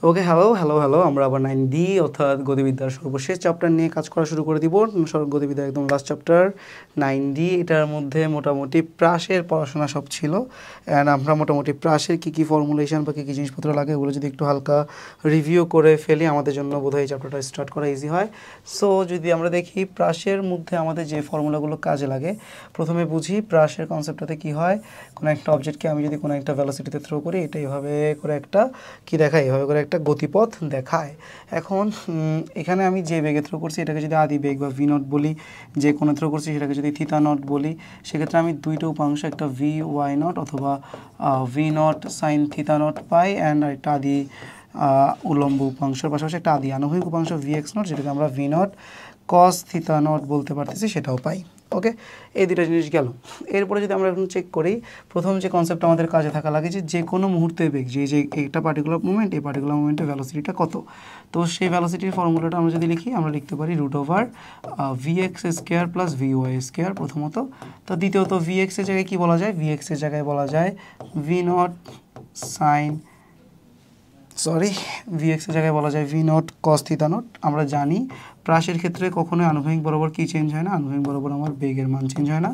ওকে, hello, আমরা আবার 9D অর্থাৎ গতিবিদ্যার সর্বশেষ চ্যাপ্টার নিয়ে কাজ করা শুরু করে দিব। গতিবিদ্যার একদম লাস্ট চ্যাপ্টার 9D। এটার মধ্যে মোটামুটি প্রাসের পড়াশোনা সব ছিল, অ্যান্ড আমরা মোটামুটি প্রাসের কী ফর্মুলেশন বা কী জিনিসপত্র লাগে ওগুলো যদি একটু হালকা রিভিউ করে ফেলি আমাদের জন্য বোধহয় এই চ্যাপ্টারটা স্টার্ট করা ইজি হয়। সো যদি আমরা দেখি প্রাসের মধ্যে আমাদের যে ফর্মুলাগুলো কাজে লাগে, প্রথমে বুঝি প্রাসের কনসেপ্টটাতে কি হয়। কোনো একটা অবজেক্টকে আমি যদি কোনো একটা ভেলোসিটিতে থ্রো করি, এটা এইভাবে করে একটা কি দেখায়, এইভাবে করে একটা গতিপথ দেখায়। এখন এখানে আমি যে বেগে থ্রো করছি এটাকে যদি আদি বেগ বা ভি নট বলি, যে কোনো থ্রো করছি সেটাকে যদি থিতা নট বলি, সেক্ষেত্রে আমি দুইটা উপাংশ, একটা ভি ওয়াই নট অথবা V naught sine theta not pi, and একটা আদি উলম্ব উপাংশের পাশাপাশি একটা আদি আনুভূমিক উপাংশ ভি এক্স নট, যেটাকে আমরা V naught cos theta not বলতে পারতেছি, সেটাও পাই। ওকে, এই দুটো জিনিস গেল। এরপরে যদি আমরা এখন চেক করি, প্রথম যে কনসেপ্ট আমাদের কাজে থাকা লাগে যে কোনো মুহূর্তে বেগ, যে একটা পার্টিকুলার মুভমেন্ট, এই পার্টিকুলার মুভমেন্টের ভ্যালোসিটিটা কত। তো সেই ভ্যালোসিটির ফর্মুলাটা আমরা যদি লিখি, আমরা লিখতে পারি √ওভার v x square plus v y square প্রথমত। তো দ্বিতীয়ত ভি এক্সের জায়গায় কী বলা যায়, ভি এক্সের জায়গায় বলা যায় ভি নট সাইন ভি এক্সের জায়গায় বলা যায় V naught cos theta not. আমরা জানি প্রাসের ক্ষেত্রে কখনোই আনুভূমিক বরাবর কি চেঞ্জ হয় না, আনুভূমিক বরাবর আমার বেগের মান চেঞ্জ হয় না,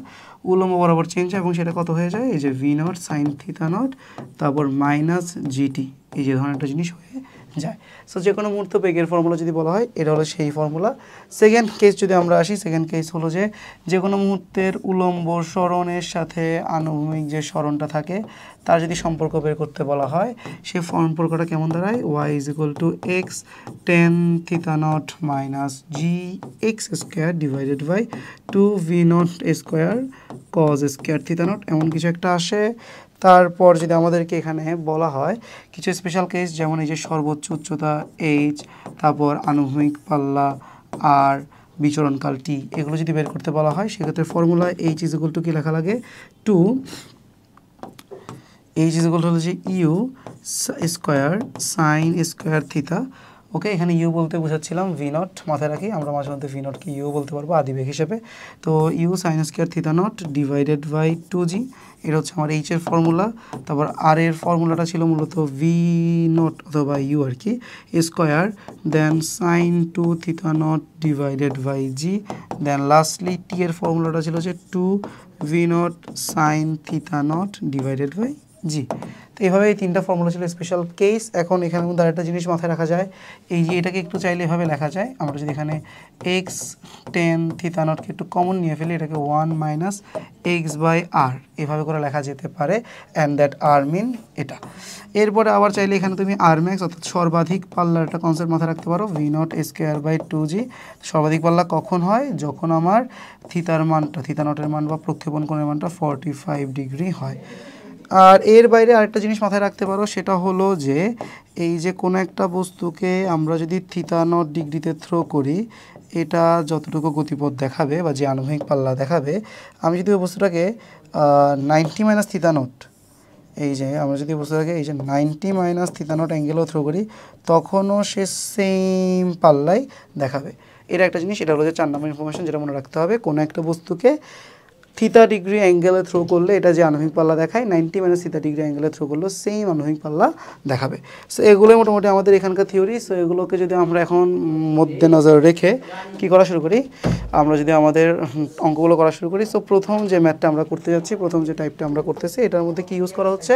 উলম্ব বরাবর চেঞ্জ হয়, এবং সেটা কত হয়ে যায়, এই যে V naught sine theta not তারপর মাইনাস জিটি, এই যে ধরনের একটা জিনিস হয়ে যায়। সো যে কোনো মুহূর্ত বেগের ফর্মুলা যদি বলা হয়, এটা হলো সেই ফর্মুলা। সেকেন্ড কেস যদি আমরা আসি, সেকেন্ড কেস হলো যে কোনো মুহূর্তের উলম্ব সরণের সাথে আনুভূমিক যে সরণটা থাকে তার যদি সম্পর্ক বের করতে বলা হয়, সে সম্পর্কটা কেমন দাঁড়ায়, y is equal to x tan theta naught minus g x square divided by 2 V naught square cos square theta naught, এমন কিছু একটা আসে। তারপর যদি আমাদেরকে এখানে বলা হয় কিছু স্পেশাল কেস, যেমন এই যে সর্বোচ্চ উচ্চতা এইচ, তারপর আনুভূমিক পাল্লা আর বিচরণকাল টি, এগুলো যদি বের করতে বলা হয়, সেক্ষেত্রে formula H is equal to কি লেখা লাগে, two H is equal to হলো যে u square sine square theta. Okay, এখানে ইউ বলতে বোঝাচ্ছিলাম ভি নট, মাথায় রাখি আমরা মাঝে মধ্যে ভি নটকে ইউ বলতে পারবো আদিবেগ হিসেবে। তো u sine square theta naught divided by 2g, এটা হচ্ছে আমার এইচের ফর্মুলা। তারপর আর এর ফর্মুলাটা ছিল মূলত ভি নট অথবা ইউ আর কি square, then sine 2 theta naught divided by G, then lastly T এর ফর্মুলাটা ছিল যে 2 V naught sine theta naught divided by জি। তো এইভাবে এই তিনটা ফর্মুলা ছিল স্পেশাল কেস। এখন এখানের মধ্যে আরেকটা জিনিস মাথায় রাখা যায়, এই যে এটাকে একটু চাইলে এভাবে লেখা যায়, আমরা যদি এখানে এক্স টেন থিতা নটকে একটু কমন নিয়ে ফেলি, এটাকে 1 মাইনাস এক্স বাই আর এভাবে করে লেখা যেতে পারে, অ্যান্ড দ্যাট আর মিন এটা। এরপরে আবার চাইলে এখানে তুমি আর ম্যাক্স অর্থাৎ সর্বাধিক পাল্লার একটা কনসেপ্ট মাথায় রাখতে পারো, V naught square by 2g। সর্বাধিক পাল্লা কখন হয়, যখন আমার থিতার মানটা, থিতা নটের মান বা প্রক্ষেপণ কোণের মানটা 45 ডিগ্রি হয়। আর এর বাইরে আরেকটা জিনিস মাথায় রাখতে পারো, সেটা হলো যে এই যে কোনো একটা বস্তুকে আমরা যদি থিতা নট ডিগ্রিতে থ্রো করি, এটা যতটুকু গতিপথ দেখাবে বা যে আনুভূমিক পাল্লা দেখাবে, আমি যদি ওই বস্তুটাকে 90 মাইনাস থিতা নট, এই যে আমরা যদি বস্তুটাকে এই যে 90 মাইনাস থিতা নট অ্যাঙ্গেলও থ্রো করি, তখনও সে সেম পাল্লাই দেখাবে। এটা একটা জিনিস, এটা হলো যে 4 নম্বর ইনফরমেশন যেটা মনে রাখতে হবে, কোনো একটা বস্তুকে থিতা ডিগ্রি অ্যাঙ্গেলে থ্রো করলে এটা যে আনুভূমিক পাল্লা দেখায়, 90 মাইনাস থিতা ডিগ্রি অ্যাঙ্গেলে থ্রো করলে সেম আনুভূমিক পাল্লা দেখাবে। সো এগুলোই মোটামুটি আমাদের এখানকার থিওরি। সো এগুলোকে যদি আমরা এখন মধ্যে নজর রেখে কি করা শুরু করি, আমরা যদি আমাদের অঙ্কগুলো করা শুরু করি। সো প্রথম যে ম্যাথটা আমরা করতে যাচ্ছি, প্রথম যে টাইপটা আমরা করতেছি, এটার মধ্যে কি ইউজ করা হচ্ছে,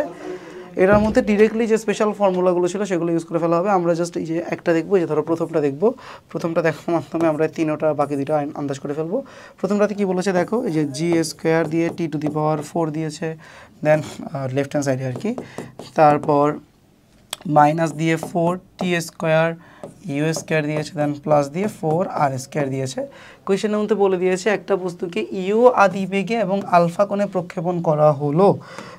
এটার মধ্যে ডিরেক্টলি যে স্পেশাল ফর্মুলাগুলো ছিল সেগুলো ইউজ করে ফেলা হবে। আমরা জাস্ট এই যে একটা দেখবো, যে ধরো প্রথমটা দেখবো, প্রথমটা দেখার মাধ্যমে আমরা তিনোটা বাকি দুটো আন্দাজ করে ফেলবো। প্রথমটাতে কি বলেছে দেখো, এই যে জি স্কোয়ার দিয়ে টি টু দি পাওয়ার 4 দিয়েছে, দেন লেফট হ্যান্ড সাইডে আর কি, তারপর মাইনাস দিয়ে 4 টি স্কোয়ার ইউ স্কোয়ার দিয়েছে, দেন প্লাস দিয়ে 4 আর স্কোয়ার দিয়েছে। কোয়েশ্চেনের মধ্যে বলে দিয়েছে একটা বস্তুকে ইউ আদি বেগে এবং আলফা কোণে প্রক্ষেপণ করা হলো।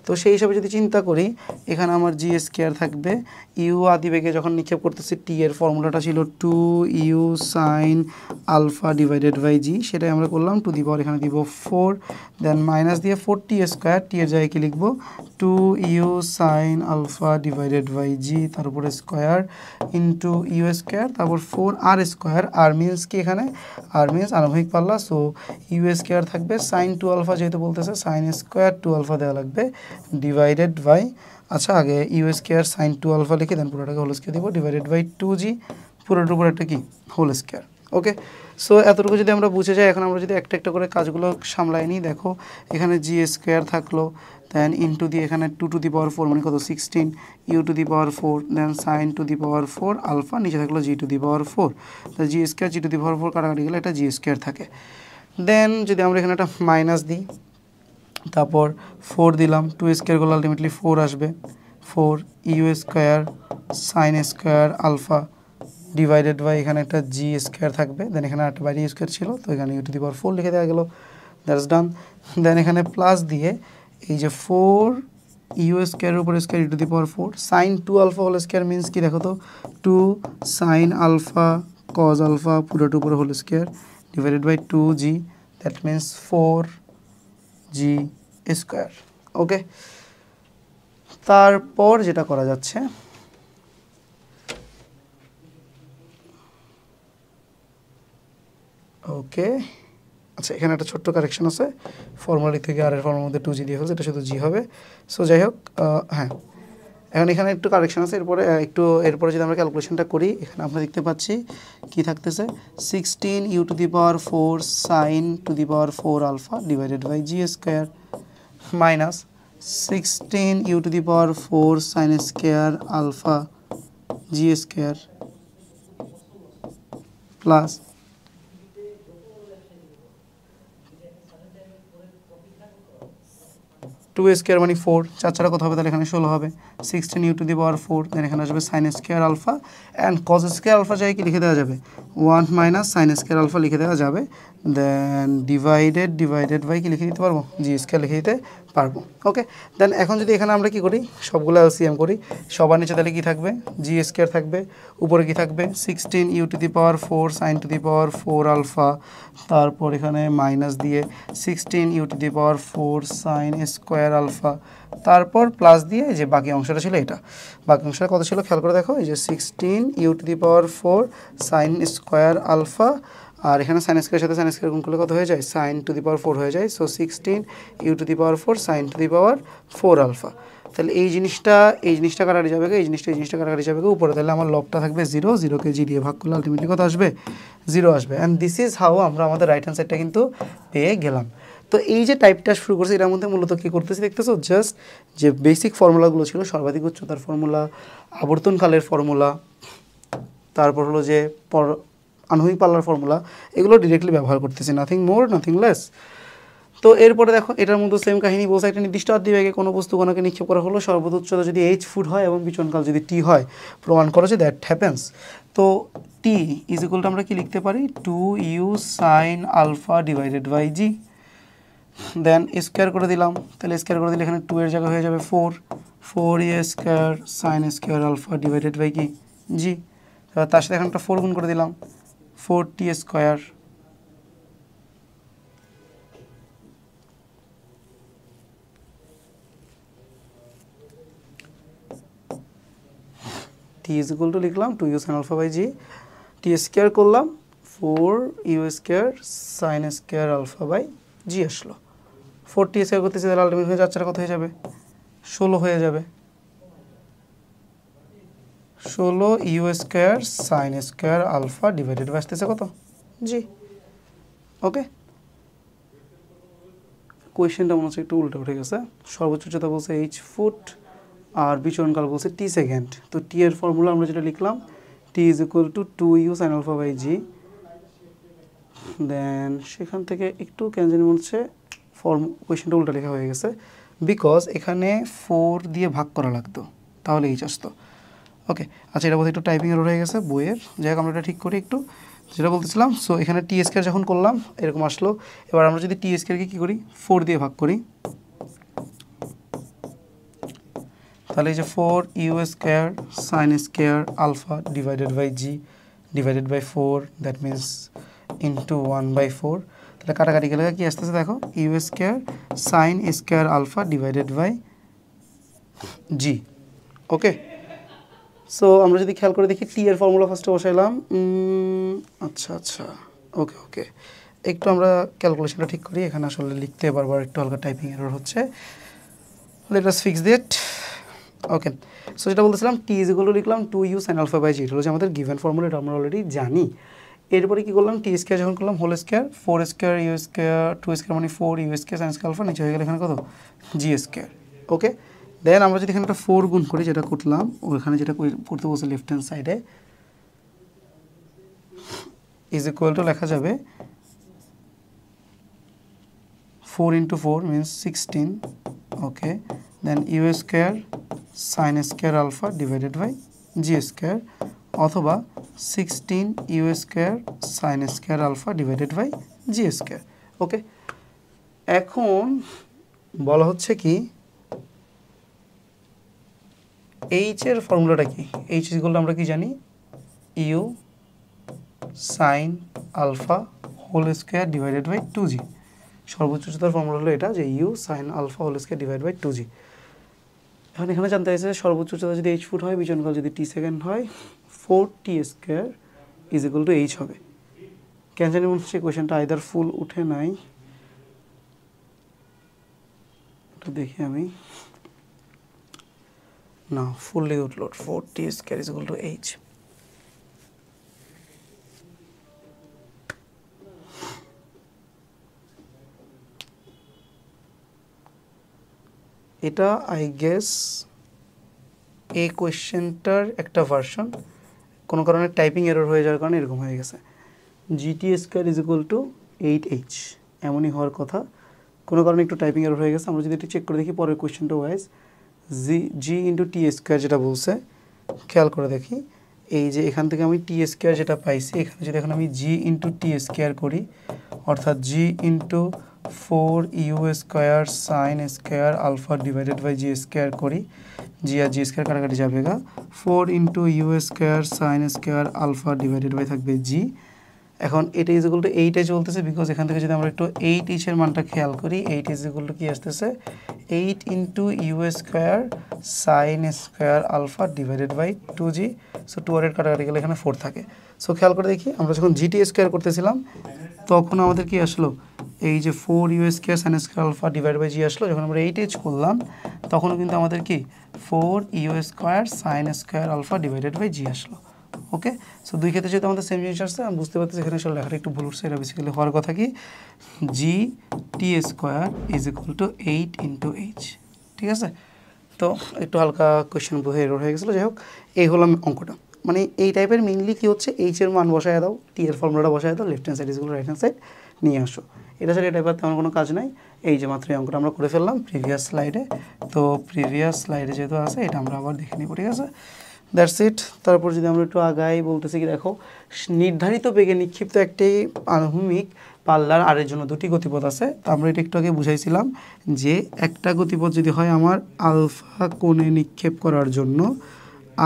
তো সেই হিসাবে যদি চিন্তা করি, এখানে আমার জি স্কোয়ার থাকবে, ইউ আদি বেগে যখন নিক্ষেপ করতেছি, টি এর ফর্মুলাটা ছিল 2 u sine alpha divided by g, সেটাই আমরা করলাম, টু দি পাওয়ার এখানে দিব 4, দেন মাইনাস দিয়ে 4 টি স্কোয়ার, টি এর জায়গায় কি লিখবো, 2 u sine alpha divided by g, তার উপরে স্কোয়ার ইন্টু ইউ স্কোয়ার তারপর 4r স্কোয়ার, আর মিনস কি এখানে, আর মিনস আনুভূমিক পাল্লা, সো ইউ স্কোয়ার থাকবে সাইন 2 আলফা, যেহেতু বলতেছে সাইন স্কোয়ার 2 আলফা দেওয়া লাগবে, ডিভাইডেড বাই, আচ্ছা আগে ইউ স্কোয়ার সাইন 2 আলফা লিখে দেন পুরোটাকে হোল স্কোয়ার দিব, ডিভাইডেড বাই 2g, পুরোটার উপর একটা কি হোল স্কোয়ার। ওকে, সো এতটুকু যদি আমরা বুঝে যাই, এখন আমরা যদি একটা একটা করে কাজগুলো সামলাই নিই, দেখো এখানে জি স্কোয়ার থাকলো, দেন ইন্টু দিয়ে এখানে 2 টু দি পাওয়ার 4 মানে কত 16, u to the power 4, then sine to the power 4 alpha, নিচে থাকলো জি টু দি পাওয়ার 4, তো G square G two the power 4 কাটাকাটি গেলে একটা জি স্কোয়ার থাকে। দেন যদি আমরা এখানে একটা মাইনাস দিই, তারপর 4 দিলাম, 2 স্কোয়ার করলে আলটিমেটলি 4 আসবে, 4 u square sine square alpha divided by এখানে একটা জি স্কোয়ার থাকবে, দেন এখানে একটা বাইরে স্কোয়ার ছিল, তো এখানে ইউ টু দি পাওয়ার 4 লিখে দেওয়া গেল, দ্যাটস ডান। দেন এখানে প্লাস দিয়ে এই যে 4 ইউ স্কোয়ারের উপর square u to the power 4 sine 2 alpha whole square means কি দেখো তো, 2 সাইন আলফা কজ আলফা পুরোটার উপরে whole square divided by 2g, that means 4g square. Okay, তারপর যেটা করা যাচ্ছে, ওকে আচ্ছা এখানে একটা ছোট্ট কারেকশন আছে, ফর্মুলা থেকে আর এর ফর্মুলার মধ্যে 2g দিয়ে ফেলছে, এটা শুধু জি হবে। সো যাই হোক, হ্যাঁ এখন এখানে একটু কারেকশন আছে, এরপরে যদি আমরা ক্যালকুলেশনটা করি, এখানে আমরা দেখতে পাচ্ছি কি থাকতেছে, 16 u to the power 4 sine to the power 4 alpha divided by g square minus 16 u to the power 4 sine square alpha g square plus 2 square মানে 4, 4 ছাড়া কত হবে, তাহলে এখানে 16 হবে, 16 u to the power 4, then এখানে আসবে sine square alpha and cos square alpha যাই কি লিখে দেওয়া যাবে 1 মাইনাস সাইন স্কোয়ার আলফা লিখে দেওয়া যাবে, দেন ডিভাইডেড বাই কি লিখে দিতে পারবো, জি স্কোয়ার লিখে দিতে পারবো। ওকে, দেন এখন যদি এখানে আমরা কি করি, সবগুলো এলসিএম করি, সবার নিচে তাহলে কি থাকবে, জি স্কোয়ার থাকবে, উপরে কি থাকবে 16 u to the power 4 sine to the power 4 alpha, তারপর এখানে মাইনাস দিয়ে 16 u to the power 4 sine square alpha, তারপর প্লাস দিয়ে যে বাকি অংশটা ছিল, এটা বাকি অংশটা কত ছিল খেয়াল করে দেখো, এই যে 16 u to the power 4 sine square alpha, আর এখানে সাইন স্কোয়ারের সাথে সাইন স্কোয়ার গুণ করলে কত হয়ে যায়, সাইন টু দি পাওয়ার 4 হয়ে যায়, so 16 u to the power 4 sine to the power 4 alpha. তাহলে এই জিনিসটা কাটাকাটি যাবে, এই জিনিসটা কাটাকাটি যাবে উপরে, তাহলে আমার লবটা থাকবে 0, 0কে জি দিয়ে ভাগ করলে আলটিমেটলি কত আসবে, 0 আসবে। অ্যান্ড দিস ইজ হাউ আমরা আমাদের রাইট হ্যান্ড সাইডটা কিন্তু পেয়ে গেলাম। তো এই যে টাইপটা শুরু করছে, এটার মধ্যে মূলত কী করতেছি দেখতেছো, জাস্ট যে বেসিক ফর্মুলাগুলো ছিল, সর্বাধিক উচ্চতার ফর্মুলা, আবর্তনকালের ফর্মুলা, তারপর হলো যে আনুভূমিক পাল্লার ফর্মুলা, এগুলো ডিরেক্টলি ব্যবহার করতেছি, নাথিং মোর নাথিং লেস। তো এরপরে দেখো এটার মধ্যে সেম কাহিনী বলছে, একটা নির্দিষ্ট আদ্যবেগে কোনো বস্তু কণাকে নিক্ষেপ করা হলো, সর্বোচ্চ উচ্চতা যদি h ফুট হয় এবং বিচরণকাল যদি t হয়, প্রমাণ করা যে দ্যাট হ্যাপেন্স। তো t ইজ ইকুয়াল টু আমরা কি লিখতে পারি, 2u sine alpha divided by G, then square করে দিলাম, তাহলে স্কোয়ার করে দিলে এখানে 2 এর জায়গায় হয়ে যাবে 4 A square sine square alpha divided by কি জি, তার সাথে এখানে একটা 4 গুণ করে দিলাম, 4t square t is equal to লিখলাম 2u sine alpha by g, t square করলাম 4u square sine square alpha by g আসলো, 4t স্কোয়ার করতেছি, তাহলে আলটিমেট হয়ে যাচ্ছে কত হয়ে যাবে, 16 হয়ে যাবে, 16 u square sine square alpha divided by আসতেছে কত জি। ওকে, কোয়েশ্চেনটা মনে হচ্ছে একটু উল্টো উঠে গেছে, সর্বোচ্চ উচ্চতা বলছে h ফুট আর বিচরণকাল বলছে t সেকেন্ড, তো t এর ফর্মুলা আমরা যেটা লিখলাম, t is equal to 2u sine alpha by G, then সেখান থেকে একটু কেন জানি মনে হচ্ছে কোয়েশ্চেনটা উল্টা লেখা হয়ে গেছে, বিকজ এখানে 4 দিয়ে ভাগ করা লাগতো, তাহলে h আসতো। ওকে, আচ্ছা এটা বলতে একটু টাইপিং এরর হয়ে গেছে বইয়ের, যাই হোক আমরা এটা ঠিক করি একটু, যেটা বলতেছিলাম। সো এখানে টি স্কোয়ার যখন করলাম এরকম আসলো, এবার আমরা যদি টি স্কোয়ারকে কী করি 4 দিয়ে ভাগ করি, তাহলে এই যে 4 u square sine square alpha divided by g divided by 4, that means into 1/4, তাহলে কাটাকাটি গেলে কি আসতেছে দেখো, u square sine square alpha divided by g. Okay, so আমরা যদি খেয়াল করে দেখি টি এর ফর্মুলা ফার্স্টে বসাইলাম। আচ্ছা আচ্ছা, ওকে ওকে, একটু আমরা ক্যালকুলেশনটা ঠিক করি। এখানে আসলে লিখতে বারবার একটু হালকা টাইপিং এরর হচ্ছে। Let us fix that. Okay, so যেটা বলতেছিলাম টি ইজ ইকুয়াল টু লিখলাম 2u sin alpha by g, এটা হচ্ছে আমাদের গিভেন ফর্মুলা, এটা আমরা অলরেডি জানি। এরপরে কি করলাম, টি স্কোয়ার যখন করলাম whole square, 4 square u square 2 square মানে 4 u square sine square alpha, নিচে হয়ে গেলে এখানে কত জি স্কোয়ার। ওকে, দেন আমরা যদি এখানে একটা 4 গুণ করি, যেটা করলাম ওইখানে যেটা করতে বলছে লেফট হ্যান্ড সাইডে, ইজ ইকুয়াল টু লেখা যাবে 4 into 4 means 16. Okay, then u square sin square alpha divided by g square, অথবা 16 u square sin square alpha divided by g square. ওকে, এখন বলা হচ্ছে কি h এর ফর্মুলাটা কি, h ইকুয়াল আমরা কি জানি, u sin alpha whole square divided by 2g। সর্বোচ্চ উচ্চতার ফর্মুলা হলো এটা, যে u sine alpha whole square divide by 2g। এখন এখানে জানতে চাইছে সর্বোচ্চ উচ্চতা যদি h ফুট হয়, বিচরণকাল যদি t সেকেন্ড হয়, 4t square is equal two h হবে। কেন জানি মনে হচ্ছে কোয়েশ্চেনটা আইদার ফুল উঠে নাই, এটা দেখি আমি, না ফুললি উঠলো, 4t square is equal two h। এটা আই গেস এই কোয়েশ্চেনটার একটা ভার্সন, কোনো কারণে টাইপিং এরর হয়ে যাওয়ার কারণে এরকম হয়ে গেছে। GT square is equal two 8h, এমনই হওয়ার কথা, কোনো কারণে একটু টাইপিং এরর হয়ে গেছে। আমরা যদি একটু চেক করে দেখি পরের কোয়েশ্চেনটা ওয়াইজ, জি ইন্টু টি স্কোয়ার যেটা বলছে, খেয়াল করে দেখি, এই যে এখান থেকে আমি টি স্কোয়ার যেটা পাইছি, এখানে যদি এখন আমি জি ইন্টু টি স্কোয়ার করি, অর্থাৎ g into 4 u square sine square alpha divided by g square করি, জি আর জি স্কোয়ার কাটাকাটি যাবে গা, 4 into u square sine square alpha divided by থাকবে জি। এখন এটা ইজ ইকুয়াল টু 8 চলতেছে, বিকজ এখান থেকে যদি আমরা একটু 8h এর মানটা খেয়াল করি, 8 ইজ ইকুয়াল টু কি আসতেছে, 8 into u square sine square alpha divided by 2g। So 2 আর 8 কাটাকাটি গেলে এখানে 4 থাকে। সো খেয়াল করে দেখি, আমরা যখন জিটি স্কোয়ার করতেছিলাম তখন আমাদের কি আসলো, এই যে 4 u square sine square alpha divide by g আসলো। যখন আমরা 8h করলাম তখনও কিন্তু আমাদের কি 4 u square sine square alpha divided by g আসলো। ওকে, সো দুই ক্ষেত্রে যেহেতু আমাদের সেম জিনিস আসছে, আমি বুঝতে পারতেছি এখানে আসলে লেখাটা একটু ভুল উঠছে। এটা বেসিক্যালি হওয়ার কথা কি, g t square is equal to 8 into h. ঠিক আছে, তো একটু হালকা কোয়েশ্চেন বোধহয় এরর হয়ে গেছিলো। যাই হোক, এই হলো অঙ্কটা। মানে এই টাইপের মেইনলি কি হচ্ছে, এইচ এর মান বসায় দাও, টি এর ফর্মুলাটা বসায় দাও, left hand side is equal two right hand side নিয়ে আসো। এটা ছাড়া এই টাইপের তেমন কোনো কাজ নাই। এই যে মাত্র এই অঙ্কটা আমরা করে ফেললাম প্রিভিয়াস স্লাইডে। তো প্রিভিয়াস স্লাইডে যেহেতু আছে, এটা আমরা আবার দেখে নিব। ঠিক আছে, দ্যাটস ইট। তারপর যদি আমরা একটু আগাই, বলতেছি কি দেখো, নির্ধারিত বেগে নিক্ষিপ্ত একটি আনুভূমিক পাল্লার আরের জন্য দুটি গতিপথ আছে। তো আমরা এটা একটু আগে বুঝাইছিলাম যে একটা গতিপথ যদি হয় আমার আলফা কোণে নিক্ষেপ করার জন্য,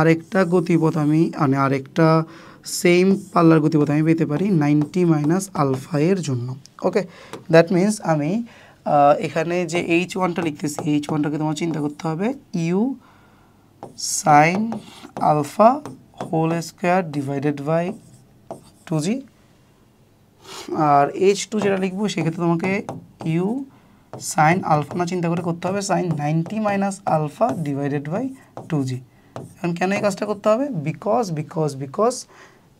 আরেকটা গতিপথ আমি মানে আরেকটা সেম পাল্লার গতিপথ আমি পেতে পারি 90 মাইনাস আলফা এর জন্য। ওকে, দ্যাট মিন্স আমি এখানে যে h1টা লিখতেছি, h1টাকে তোমার চিন্তা করতে হবে u sine alpha whole square divided by 2g, আর h2 যেটা লিখবো সেক্ষেত্রে তোমাকে ইউ সাইন আলফা না চিন্তা করে করতে হবে sine 90 minus alpha divided by 2g। এখন কেন এই কাজটা করতে হবে, বিকজ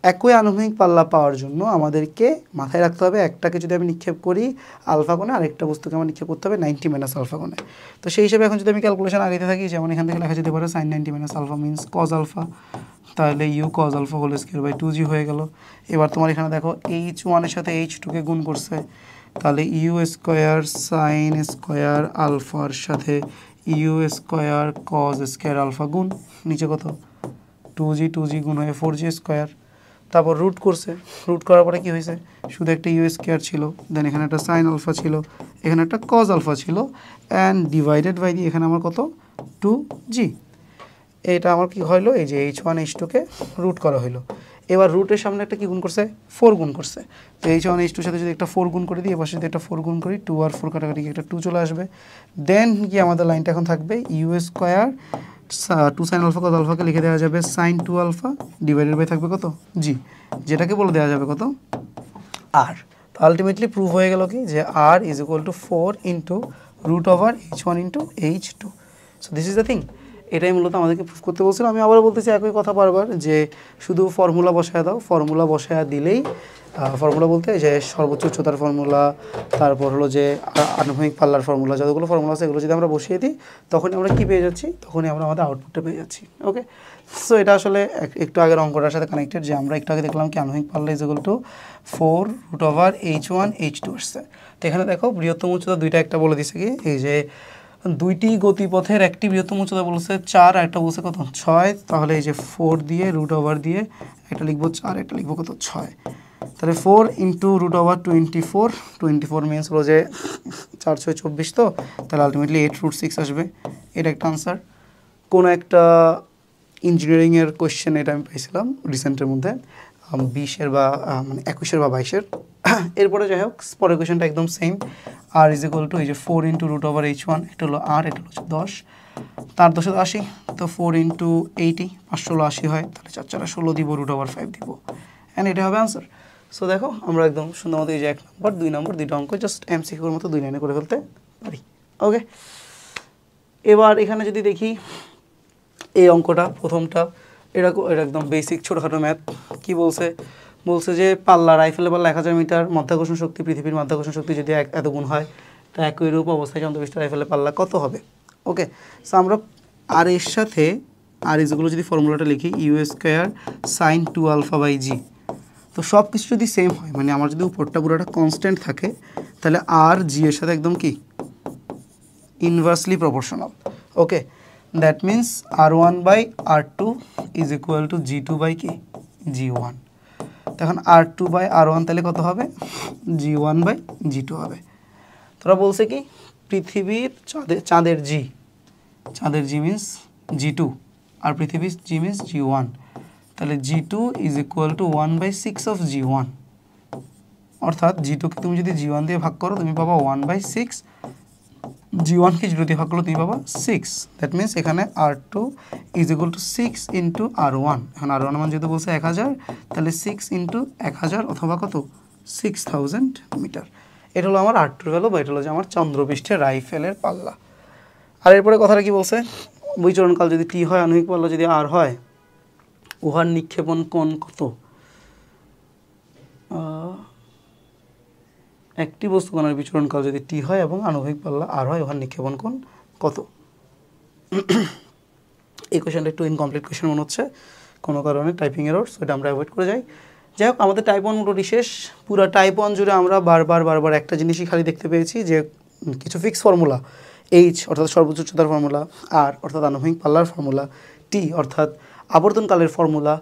একই আনুভূমিক পাল্লা পাওয়ার জন্য আমাদেরকে মাথায় রাখতে হবে, একটাকে যদি আমি নিক্ষেপ করি আলফা কোণে, আরেকটা বস্তুকে আমার নিক্ষেপ করতে হবে 90 মাইনাস আলফা কোণে। তো সেই হিসেবে এখন যদি আমি ক্যালকুলেশন আগাইতে থাকি, যেমন এখান থেকে লেখা যেতে পারে sine 90 minus alpha means cos alpha, তাহলে u cos alpha whole square by 2g হয়ে গেল। এবার তোমার এখানে দেখো h1 এর সাথে h2কে গুণ করছে, তাহলে ইউ স্কোয়ার সাইন স্কোয়ার আলফার সাথে u square cos square alpha গুণ, নিচে কত 2g গুণ হয়ে 4g স্কোয়ার। তারপর রুট করছে, রুট করার পরে কি হয়েছে, শুধু একটা ইউ স্কোয়ার ছিল, দেন এখানে একটা সাইন আলফা ছিল, এখানে একটা কজ আলফা ছিল, অ্যান্ড ডিভাইডেড বাই দিয়ে এখানে আমার কত 2g। এটা আমার কি হইলো, এই যে h1 h2কে রুট করা হইলো। এবার রুটের সামনে একটা কি গুণ করছে, 4 গুণ করছে। তো h1 h2 সাথে যদি একটা 4 গুণ করে দিই, এবার যদি একটা 4 গুণ করি, 2 আর 4 কাটাকাটি একটা 2 চলে আসবে। দেন কি আমাদের লাইনটা এখন থাকবে u square two sine alpha কত, আলফাকে লিখে দেওয়া যাবে sine two alpha divided by থাকবে কত জি, যেটাকে বলে দেওয়া যাবে কত আর। তো আলটিমেটলি প্রুভ হয়ে গেল কি যে R is equal to 4 into root over H1 into H2। So this is the thing, এটাই মূলত আমাদেরকে প্রুভ করতে বলছিল। আমি আবারও বলতেছি একই কথা বারবার যে শুধু ফর্মুলা বসায় দাও, ফর্মুলা বসায় দিলেই ফর্মুলা বলতে যে সর্বোচ্চ উচ্চতার ফর্মুলা, তারপর হলো যে আনুভূমিক পাল্লার ফর্মুলা, যতগুলো ফর্মুলা আছে এগুলো যদি আমরা বসিয়ে দিই তখনই আমরা কী পেয়ে যাচ্ছি, তখনই আমরা আমাদের আউটপুটটা পেয়ে যাচ্ছি। ওকে, সো এটা আসলে একটু আগের অঙ্কটার সাথে কানেক্টেড, যে আমরা একটু আগে দেখলাম কি আনুভূমিক পাল্লা is equal to 4 root over H1 H2 আসছে। তো এখানে দেখো বৃহত্তম উচ্চতা দুইটা, একটা বলে দিছে কি এই যে দুইটি গতিপথের একটি বৃহত্তম উচ্চতা বলছে 4 আর একটা বলছে কত 6, তাহলে এই যে 4 দিয়ে রুট ওভার দিয়ে একটা লিখবো 4, একটা লিখবো কত 6, তাহলে 4 ইন্টু রুট ওভার 24 মিনস হলো যে 4 6 24, তো তাহলে আলটিমেটলি 8√6 আসবে। এটা একটা আনসার। কোনো একটা ইঞ্জিনিয়ারিংয়ের কোয়েশ্চেন এটা আমি পাইছিলাম রিসেন্টের মধ্যে 20-এর বা মানে 21-এর বা 22-এর। এরপরে যাই হোক পরের কোয়েশ্চেনটা একদম same, R is equal to এই যে 4 ইন্টু রুট ওভার H1, এটা হলো আর, এটা হলো 10, তার 10 80, তো 4 ইন্টু 80 580 হয়, তাহলে 4 4 16 দিব, রুট ওভার 5 দিব, অ্যান্ড এটা হবে আনসার। সো দেখো আমরা একদম সুন্দর মতো এই যে 1 নম্বর 2 নম্বর দুইটা অঙ্ক জাস্ট এমসিকিউর মতো 2 লাইনে করে ফেলতে পারি। ওকে, এবার এখানে যদি দেখি এই অঙ্কটা প্রথমটা, এটা একদম বেসিক ছোটোখাটো ম্যাথ। কি বলছে, বলছে যে পাল্লা রাইফেলের পাল্লা 1000 মিটার, মাধ্যাকর্ষণ শক্তি পৃথিবীর মাধ্যাকর্ষণ শক্তি যদি এত গুণ হয়, তা একই রূপ অবস্থায় চন্দ্রপৃষ্ঠ রাইফেলের পাল্লা কত হবে। ওকে, সো আমরা আর এর সাথে আর ইজগুলো যদি ফর্মুলাটা লিখি U² সাইন 2 আলফা বাই জি, তো সব কিছু যদি সেম হয়, মানে আমার যদি উপরটা পুরোটা কনস্ট্যান্ট থাকে, তাহলে আর জি এর সাথে একদম কি inversely proportional. Okay, that means R1 by R2 is equal to G2 by কি G1। তখন R2 বাই R1 তাহলে কত হবে, G1 বাই G2 হবে। তোরা বলছে কি পৃথিবীর চাঁদের জি মিন্স G2 আর পৃথিবীর জি মিন্স G1, তাহলে G2 is equal two 1/6 of G1, অর্থাৎ G2কে তুমি যদি G1 দিয়ে ভাগ করো তুমি পাবা 1/6, G1কে 0 দিয়ে ভাগ করলে তুমি পাবা 6। দ্যাট মিন্স এখানে R2 is equal two 6 into R1, এখন R1 মান যেহেতু বলছে 1000, তাহলে 6 ইন্টু 1000 অথবা কত 6000 মিটার। এটা হলো আমার R2 ভ্যালু, বা এটা হলো যে আমার চন্দ্রপৃষ্ঠের রাইফেলের পাল্লা। আর এরপরে কথাটা কি বলছে, বিচরণকাল যদি টি হয়, আণবিক পাল্লা যদি আর হয়, উহার নিক্ষেপণ কোণ কত। একটি বস্তুকণার বিচরণকাল যদি টি হয় এবং আণবিক পাল্লা আর হয়, উহার নিক্ষেপণ কোণ কত। এই কোয়েশনটা একটু ইনকমপ্লিট কোয়েশন মনে হচ্ছে কোনো কারণে, টাইপিং এরর, সো এটা আমরা অ্যাভয়েড করে যাই। যাই হোক আমাদের টাইপ 1 মোটামুটি শেষ। পুরো টাইপ 1 জুড়ে আমরা বারবার একটা জিনিসই খালি দেখতে পেয়েছি, যে কিছু ফিক্স ফর্মুলা, এইচ অর্থাৎ সর্বোচ্চ উচ্চতার ফর্মুলা, আর অর্থাৎ আণবিক পাল্লার ফর্মুলা, টি অর্থাৎ আবর্তনকালের ফর্মুলা,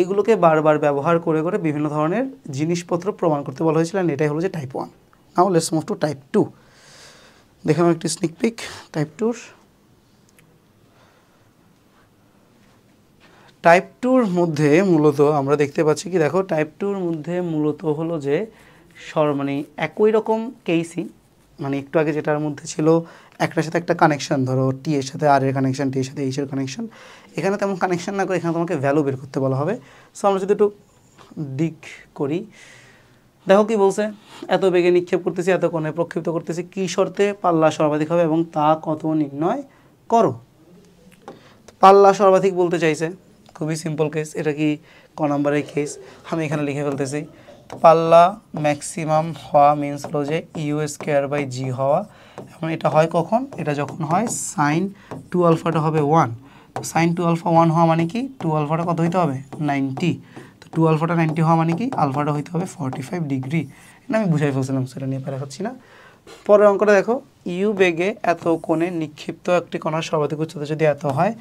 এইগুলোকে বারবার ব্যবহার করে করে বিভিন্ন ধরনের জিনিসপত্র প্রমাণ করতে বলা হয়েছিল। এটাই হলো যে type 1। Now let's move to type 2। দেখে আমার একটি স্নিক পিক টাইপ 2-র। টাইপ 2-র মধ্যে মূলত আমরা দেখতে পাচ্ছি কি, দেখো টাইপ 2-র মধ্যে মূলত হলো যে মানে একই রকম কেসই, মানে একটু আগে যেটার মধ্যে ছিল একটার সাথে একটা কানেকশন, ধরো টি এর সাথে আর এর কানেকশন, টি এর সাথে এইচ এর কানেকশন, এখানে তেমন কানেকশন না করে এখানে তোমাকে ভ্যালু বের করতে বলা হবে। সো আমরা যদি একটু ডিক করি, দেখো কি বলছে, এত বেগে নিক্ষেপ করতেছি, এত কোণে প্রক্ষিপ্ত করতেছি, কী শর্তে পাল্লা সর্বাধিক হবে এবং তা কত নির্ণয় করো। পাল্লা সর্বাধিক বলতে চাইছে, খুবই সিম্পল কেস, এটা কি ক নাম্বারের কেস, আমি এখানে লিখে ফেলতেছি। পাল্লা ম্যাক্সিমাম হওয়া মিন্স হলো যে U² বাই জি হওয়া, এবং এটা হয় কখন, এটা যখন হয় সাইন 2 আলফাটা হবে 1, তো সাইন 2 আলফা 1 হওয়া মানে কি 2 আলফাটা কত হইতে হবে 90, তো 2 আলফাটা 90 হওয়া মানে কি আলফাটা হইতে হবে 45 ডিগ্রি। এটা আমি বুঝাই ফেলছিলাম, সেটা নিয়ে প্যারা খাচ্ছি না। পরের অঙ্কটা দেখো, ইউ বেগে এত কোণে নিক্ষিপ্ত একটি কণার সর্বাধিক উচ্চতা যদি এত হয়,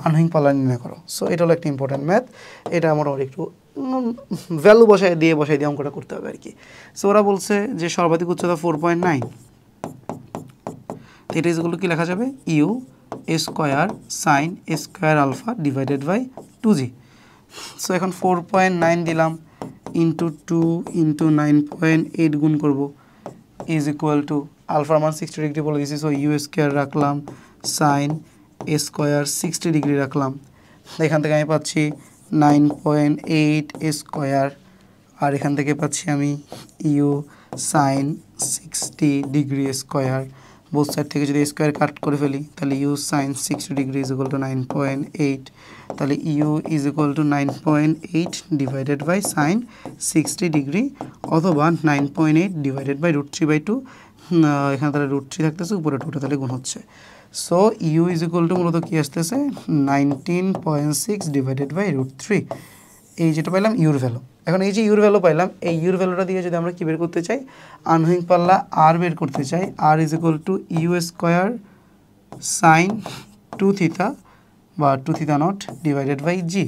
আণবিক পাল্লা নির্ণয় করো। সো এটা হলো একটা ইম্পর্টেন্ট ম্যাথ, এটা মোটামুটি একটু ভ্যালু বসাই দিয়ে অঙ্কটা করতে হবে আর কি। সো ওরা বলছে যে সর্বাধিক উচ্চতা 4.9, এটা ইজগুলো কি লেখা যাবে U² sine square alpha divided by 2g। So এখন 4.9 দিলাম ইন্টু 2 ইন্টু 9.8 গুণ করবো, ইজ ইকুয়াল টু আলফার মান 60 ডিগ্রি বলে দিয়েছি, সো U² রাখলাম সাইন স্কোয়ার 60 ডিগ্রি রাখলাম, এখান থেকে আমি পাচ্ছি 9.8 স্কোয়ার, আর এখান থেকে পাচ্ছি আমি u sine 60 degree square. Both side থেকে যদি স্কোয়ার কাট করে ফেলি তাহলে u sine 60 degree is equal to 9.8, তাহলে u is equal to 9.8 divided by sine 60 degree, অথবা 9.8 ডিভাইডেড বাই √3/2, এখানে তাহলে √3 থাকতেছে, উপরে 2টা তাহলে গুণ হচ্ছে। So u is equal to মূলত কী আসতেছে 19.6 ডিভাইডেড বাই √3, এই যেটা পাইলাম ইউর ভ্যালু। এখন এই যে ইউর ভ্যালু পাইলাম, এই ইউর ভ্যালুটা দিয়ে যদি আমরা কী বের করতে চাই, আনউইং পাল্লা আর বের করতে চাই, R is equal to u square sine 2 theta বা 2 theta not divided by g.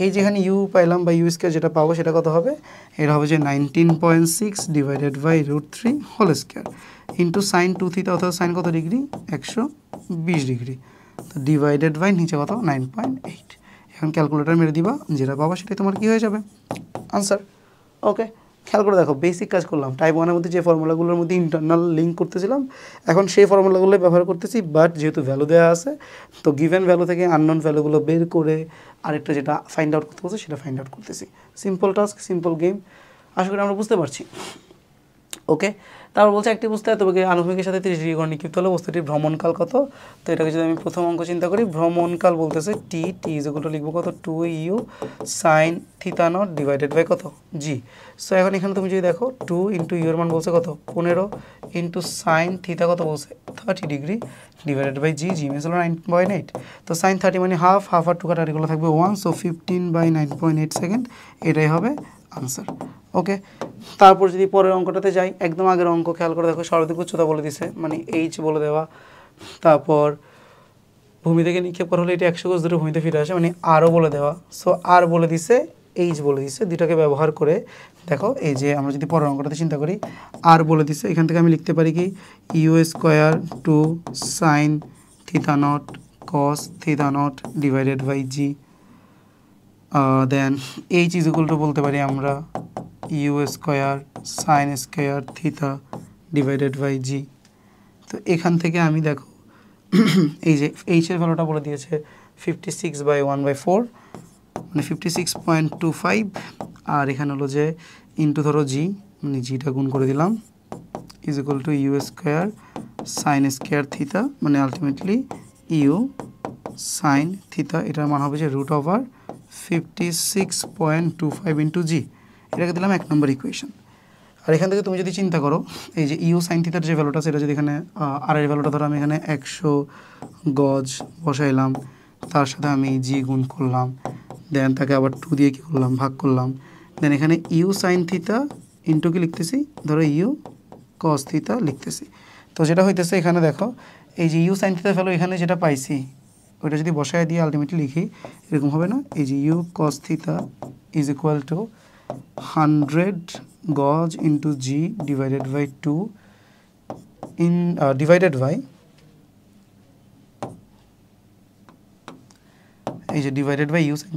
এই যেখানে ইউ পাইলাম বা ইউ স্কোয়ার যেটা পাবো সেটা কত হবে, এটা হবে যে 19.6 divided by √3 whole square into sine 2 theta, অর্থাৎ সাইন কত ডিগ্রি 120 ডিগ্রি, তো ডিভাইডেড বাই নিচে কত 9.8। এখন ক্যালকুলেটার মেরে দিবা, যেটা পাবা সেটাই তোমার কী হয়ে যাবে আনসার। ওকে, খেয়াল করে দেখো, বেসিক কাজ করলাম। টাইপ 1-এর মধ্যে যে ফর্মুলাগুলোর মধ্যে ইন্টারনাল লিঙ্ক করতেছিলাম, এখন সেই ফর্মুলাগুলো ব্যবহার করতেছি, বাট যেহেতু ভ্যালু দেওয়া আছে তো গিভেন ভ্যালু থেকে আননোন ভ্যালুগুলো বের করে আরেকটা যেটা ফাইন্ড আউট করতে বলছে সেটা ফাইন্ড আউট করতেছি। সিম্পল টাস্ক, সিম্পল গেম, আশা করি আমরা বুঝতে পারছি। ওকে, তারপর বলছে একটি বস্তু এত বেগে আনুভূমিকের সাথে 30 ডিগ্রি কোণে নিক্ষিপ্ত হলে বস্তুটির ভ্রমণকাল কত। তো এটাকে যদি আমি প্রথম অঙ্ক চিন্তা করি, ভ্রমণকাল বলতেছে t, t is equal to লিখবো কত 2 u sine theta not divided by কত জি। সো এখন এখানে তুমি যদি দেখো 2 ইন্টু ইউর মান বলছে কত 15 ইন্টু সাইন থিটা কত বলছে 30 degree divided by g, g means হলো 9.8। তো সাইন 30 মানে হাফ, হাফ আর 2 কাটারিগুলো থাকবে 1, সো 15/9.8 সেকেন্ড, এটাই হবে আনসার। ওকে, তারপর যদি পরের অঙ্কটাতে যাই, একদম আগের অঙ্ক খেয়াল করে দেখো, সর্বাধিক উচ্চতা বলে দিছে মানে এইচ বলে দেওয়া, তারপর ভূমি থেকে নিক্ষেপ করা হলে এটা 100 গজ দূরে ভূমিতে ফিরে আসে মানে আরও বলে দেওয়া। সো আর বলে দিছে, এইচ বলে দিছে, দুটাকে ব্যবহার করে দেখো এই যে আমরা যদি পরের অঙ্কটাতে চিন্তা করি, আর বলে দিছে, এখান থেকে আমি লিখতে পারি কি u square 2 sine theta naught cos theta not divided by G, then h is equal to বলতে পারি আমরা u square sine square theta divided by জি। তো এখান থেকে আমি দেখো এই যে এইচের ভ্যালুটা বলে দিয়েছে 56/1/4 মানে 56.25, আর এখানে হলো যে ইন্টু ধরো জি, মানে জিটা গুণ করে দিলাম, is equal to u square sine square theta মানে আলটিমেটলি ইউ সাইন থিটা, এটার মান হবে যে √56.25 ইন্টু জি। এটাকে দিলাম 1 নম্বর ইকুয়েশন। আর এখান থেকে তুমি যদি চিন্তা করো, এই যে ইউ সাইন থিটার যে ভ্যালুটা সেটা যদি এখানে আর এর ভ্যালুটা ধরো আমি এখানে 100 গজ বসাইলাম, তার সাথে আমি জি গুণ করলাম, দেন তাকে আবার 2 দিয়ে কী করলাম ভাগ করলাম, দেন এখানে ইউ সাইন থিটা ইন্টু কি লিখতেছি ধরো ইউ কস থিটা লিখতেছি। তো যেটা হইতেছে এখানে দেখো এই যে ইউ সাইন থিটার ভ্যালু এখানে যেটা পাইছি ওইটা যদি বসায় দিয়ে আলটিমেটলি লিখি এরকম হবে না, এই যে u cos theta is equal to 100 গজ into g divided by 2 in divided by এই যে divided by u sine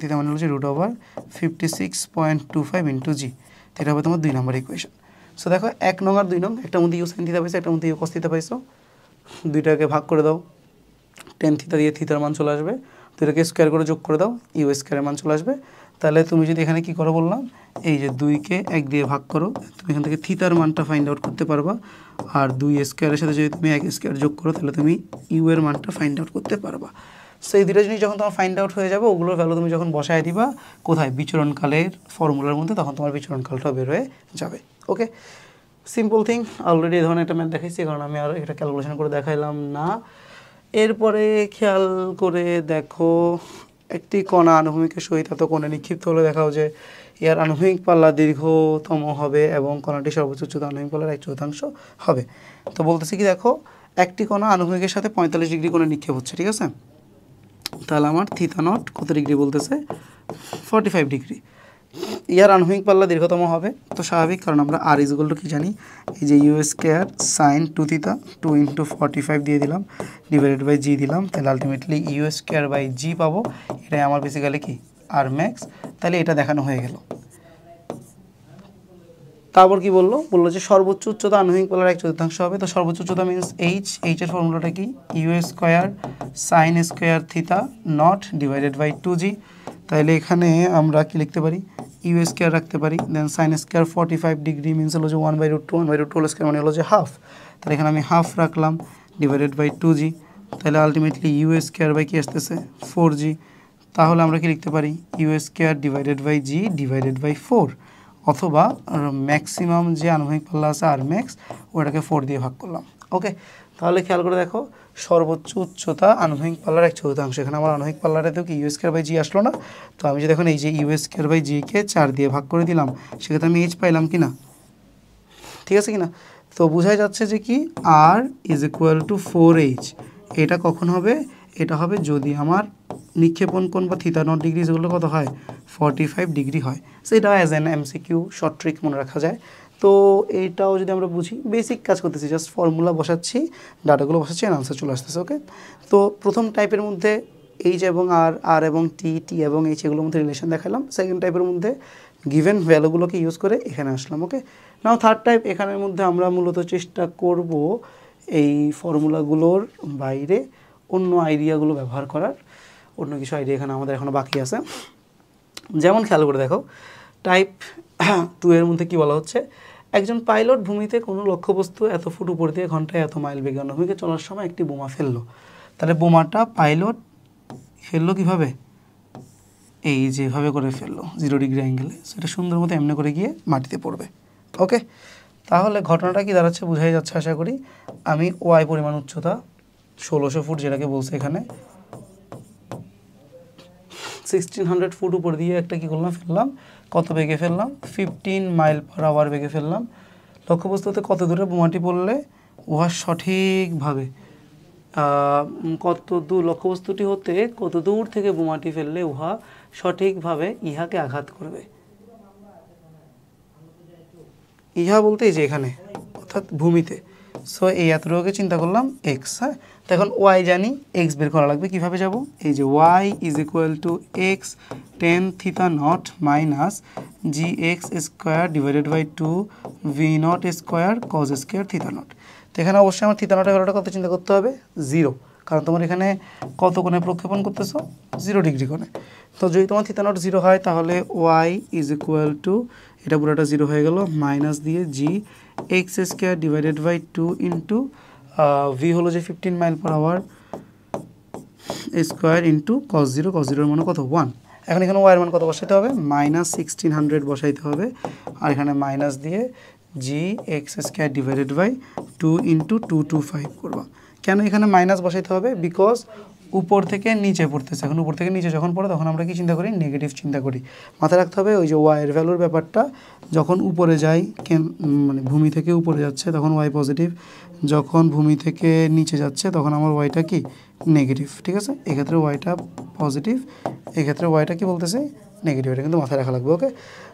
theta মানে হচ্ছে √56.25 ইন্টু জি। এটা হবে তোমার 2 নম্বর ইকুয়েশন। সো দেখো 1 নং আর 2 নং, একটা মধ্যে ইউ সাইন থিটা পাইছো, একটা মধ্যে ইউ কস থিটা পাইছো, দুইটাকে ভাগ করে দাও, টেন থিটা দিয়ে থিটার মান চলে আসবে, দুইটাকে স্কোয়ার করে যোগ করে দাও, ইউ স্কোয়ারের মান চলে আসবে। তাহলে তুমি যদি এখানে কি করো বললাম, এই যে 2কে 1 দিয়ে ভাগ করো, তুমি এখান থেকে থিটার মানটা ফাইন্ড আউট করতে পারবা, আর 2 স্কোয়ারের সাথে যদি তুমি 1 স্কোয়ার যোগ করো তাহলে তুমি ইউ এর মানটা ফাইন্ড আউট করতে পারবা। সো এই দুটো জিনিস যখন তোমার ফাইন্ড আউট হয়ে যাবে, ওগুলোর ভ্যালু তুমি যখন বসায় দিবা কোথায় বিচরণকালের ফর্মুলার মধ্যে, তখন তোমার বিচরণকালটা বের হয়ে যাবে। ওকে, সিম্পল থিং, অলরেডি এই ধরনের একটা ম্যাথ দেখাইছি, কারণ আমি আর এটা ক্যালকুলেশন করে দেখাইলাম না। এরপরে খেয়াল করে দেখো, একটি কণা আনুভূমিকের সহিত এত কোণে নিক্ষিপ্ত হলে দেখাও যে এর আনুভূমিক পাল্লা দীর্ঘতম হবে এবং কণাটি সর্বোচ্চ উচ্চতা আনুভূমিক পাল্লার 1/4 হবে। তো বলতেছি কি দেখো, একটি কণা আনুভূমিকের সাথে 45 ডিগ্রি কোণে নিক্ষেপ হচ্ছে, ঠিক আছে, তাহলে আমার থিটা নট কত ডিগ্রি বলতেছে 45 ডিগ্রি। ইয়ার আনুভূমিক পাল্লা দীর্ঘতম হবে, তো স্বাভাবিক, কারণ আমরা আর ইজ ইকুয়াল টু কি জানি, এই যে u square sine 2 theta 2 into 45 দিয়ে দিলাম ডিভাইডেড বাই জি দিলাম, তাহলে ultimately u square by g পাবো, এটাই আমার বেসিক্যালি কি আর ম্যাক্স। তাহলে এটা দেখানো হয়ে গেল। তারপর কি বললো যে সর্বোচ্চ উচ্চতা আনুভূমিক পাল্লার 1/4 হবে। তো সর্বোচ্চ উচ্চতা মিনস এইচ এর ফর্মুলাটা কি u square sine square theta not divided by 2g। তাহলে এখানে আমরা কি লিখতে পারি ইউ স্কোয়ার রাখতে পারি, দেন সাইন স্কোয়ার 45 ডিগ্রি মিনস হলো যে 1/√2 1/√2 হোল স্কোয়ার মানে হলো যে হাফ। তাহলে এখানে আমি হাফ রাখলাম ডিভাইডেড বাই 2g। তাহলে আলটিমেটলি ইউ স্কোয়ার বাই কি আসতেছে 4g। তাহলে আমরা কি লিখতে পারি u square divided by g divided by 4, অথবা ম্যাক্সিমাম যে আনুভূমিক পাল্লা আছে আর ম্যাক্স ওটাকে 4 দিয়ে ভাগ করলাম। ওকে, তাহলে খেয়াল করে দেখো সর্বোচ্চ উচ্চতা আনুভূমিক পাল্লার 1/4। এখানে আমার আনুভূমিক পাল্লাটাতেও কি ইউ স্কোয়ার বাই জি আসলো না। তো আমি যদি এখন এই যে ইউ স্কোয়ার বাই জিকে 4 দিয়ে ভাগ করে দিলাম, সেক্ষেত্রে আমি এইচ পাইলাম কি না, ঠিক আছে কি না। তো বোঝাই যাচ্ছে যে কি আর ইজ ইকুয়াল টু 4h। এটা কখন হবে, এটা হবে যদি আমার নিক্ষেপণ কোণ বা থিটা নট ডিগ্রি যেগুলো কত হয় 45 ডিগ্রি হয়। সো এটা as an MCQ short trick মনে রাখা যায়। তো এইটাও যদি আমরা বুঝি, বেসিক কাজ করতেছি, জাস্ট ফর্মুলা বসাচ্ছি, ডাটাগুলো বসাচ্ছি, আর আনসার চলে আসতেছে। ওকে, তো প্রথম টাইপের মধ্যে এইচ এবং আর এবং টি এবং এইচ এগুলোর মধ্যে রিলেশন দেখালাম। সেকেন্ড টাইপের মধ্যে গিভেন ভ্যালুগুলোকে ইউজ করে এখানে আসলাম। ওকে, নাও থার্ড টাইপ, এখানের মধ্যে আমরা মূলত চেষ্টা করব এই ফর্মুলাগুলোর বাইরে অন্য আইডিয়াগুলো ব্যবহার করার। অন্য কিছু আইডিয়া এখানে আমাদের এখনও বাকি আছে। যেমন খেয়াল করে দেখো টাইপ 2 এর মধ্যে কি বলা হচ্ছে, একজন পাইলট ভূমিতে কোনো লক্ষ্যবস্তু এত ফুট উপর দিয়ে ঘন্টায় এত মাইল বেগে অনুভূমিকে চলার সময় একটি বোমা ফেললো। তাহলে বোমাটা পাইলট ফেললো কিভাবে, এই যেভাবে করে ফেললো 0 ডিগ্রি অ্যাঙ্গেলে, সেটা সুন্দর মতো এমনি করে গিয়ে মাটিতে পড়বে। ওকে, তাহলে ঘটনাটা কি দাঁড়াচ্ছে বোঝাই যাচ্ছে আশা করি। আমি ওয়াই পরিমাণ উচ্চতা 1600 ফুট যেটাকে বলছে এখানে 1600 ফুট উপর দিয়ে একটা কী করলাম ফেললাম, কত বেগে ফেললাম 15 মাইল পার আওয়ার বেগে ফেললাম। লক্ষ্যবস্তুতে কত দূরে বোমাটি পড়লে উহা সঠিকভাবে কত দূর লক্ষ্যবস্তুটি হতে কত দূর থেকে বোমাটি ফেললে উহা সঠিকভাবে ইহাকে আঘাত করবে। ইহা বলতে এই যে এখানে অর্থাৎ ভূমিতে। সো এই এতটুকুকে চিন্তা করলাম এক্স। হ্যাঁ, তো এখন ওয়াই জানি, এক্স বের করা লাগবে। কীভাবে যাব, এই যে y is equal to x tan theta not minus g x square divided by 2 V naught square cos square theta not. তো এখানে অবশ্যই আমার থিটা নটের ভ্যালুটা কত চিন্তা করতে হবে 0, কারণ তোমার এখানে কত কোণে প্রক্ষেপণ করতেছো 0 ডিগ্রি কোণে। তো যদি তোমার থিটা নট 0 হয় তাহলে ওয়াই ইজ ইকুয়াল টু এটা পুরোটা 0 হয়ে গেল, মাইনাস দিয়ে g x square divided by 2 into v হলো যে 15 mile per hour square into cos 0, cos 0 এর মানে কত 1। এখন এখানে ওয়াইয়ের মান কত বসাইতে হবে মাইনাস 1600 বসাইতে হবে, আর এখানে মাইনাস দিয়ে g x square divided by 2 into 225 করবা। কেন এখানে মাইনাস বসাইতে হবে, বিকজ উপর থেকে নিচে পড়তেছে। এখন উপর থেকে নিচে যখন পড়ে তখন আমরা কি চিন্তা করি, নেগেটিভ চিন্তা করি। মাথায় রাখতে হবে ওই যে ওয়াইয়ের ভ্যালুর ব্যাপারটা, যখন উপরে যায় মানে ভূমি থেকে উপরে যাচ্ছে তখন ওয়াই পজিটিভ, যখন ভূমি থেকে নিচে যাচ্ছে তখন আমার ওয়াইটা কি নেগেটিভ। ঠিক আছে, এক্ষেত্রে ওয়াইটা পজিটিভ, এক্ষেত্রে ওয়াইটা কি বলতেছে নেগেটিভ। এটা কিন্তু মাথায় রাখা লাগবে। ওকে,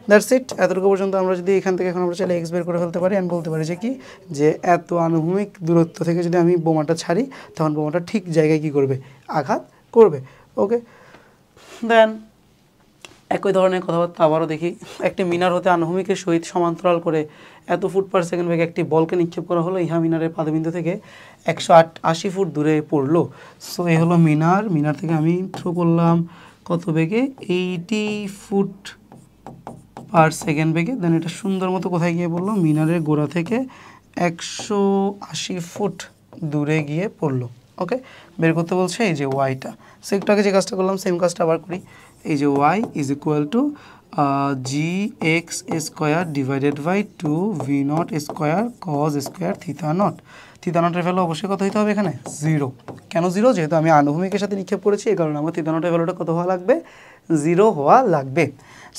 দ্যাটস ইট। এতটুকু পর্যন্ত আমরা যদি এখান থেকে এখন আমরা চাইলে এক্স বের করে ফেলতে পারি, অ্যান্ড বলতে পারি যে কি যে এত আনুভূমিক দূরত্ব থেকে যদি আমি বোমাটা ছাড়ি তখন বোমাটা ঠিক জায়গায় কি করবে, আঘাত করবে। ওকে, দেন একই ধরনের কথাবার্তা আবারও দেখি। একটি মিনার হতে আনুভূমিকের সহিত সমান্তরাল করে এত ফুট পার সেকেন্ড বেগে একটি বলকে নিক্ষেপ করা হলো, ইহা মিনারের পাদবিন্দু থেকে 180 ফুট দূরে পড়লো। সো এই হলো মিনার, মিনার থেকে আমি থ্রো করলাম কত বেগে 80 ফুট পার সেকেন্ড বেগে। দেন এটা সুন্দর মতো কোথায় গিয়ে পড়লো, মিনারের গোড়া থেকে 180 ফুট দূরে গিয়ে পড়লো। ওকে, বের করতে বলছে এই যে ওয়াইটা। সো একটু আগে যে কাজটা করলাম সেম কাজটা আবার করি। এই যে y is equal to g x square divided by 2 V naught square cos square theta naught. Theta নটের ভ্যালু অবশ্যই কত হইতে হবে এখানে 0। কেন 0, যেহেতু আমি আনুভূমিকের সাথে নিক্ষেপ করেছি এই কারণে আমার থিটা নটের ভ্যালুটা কত হওয়া লাগবে 0 হওয়া লাগবে।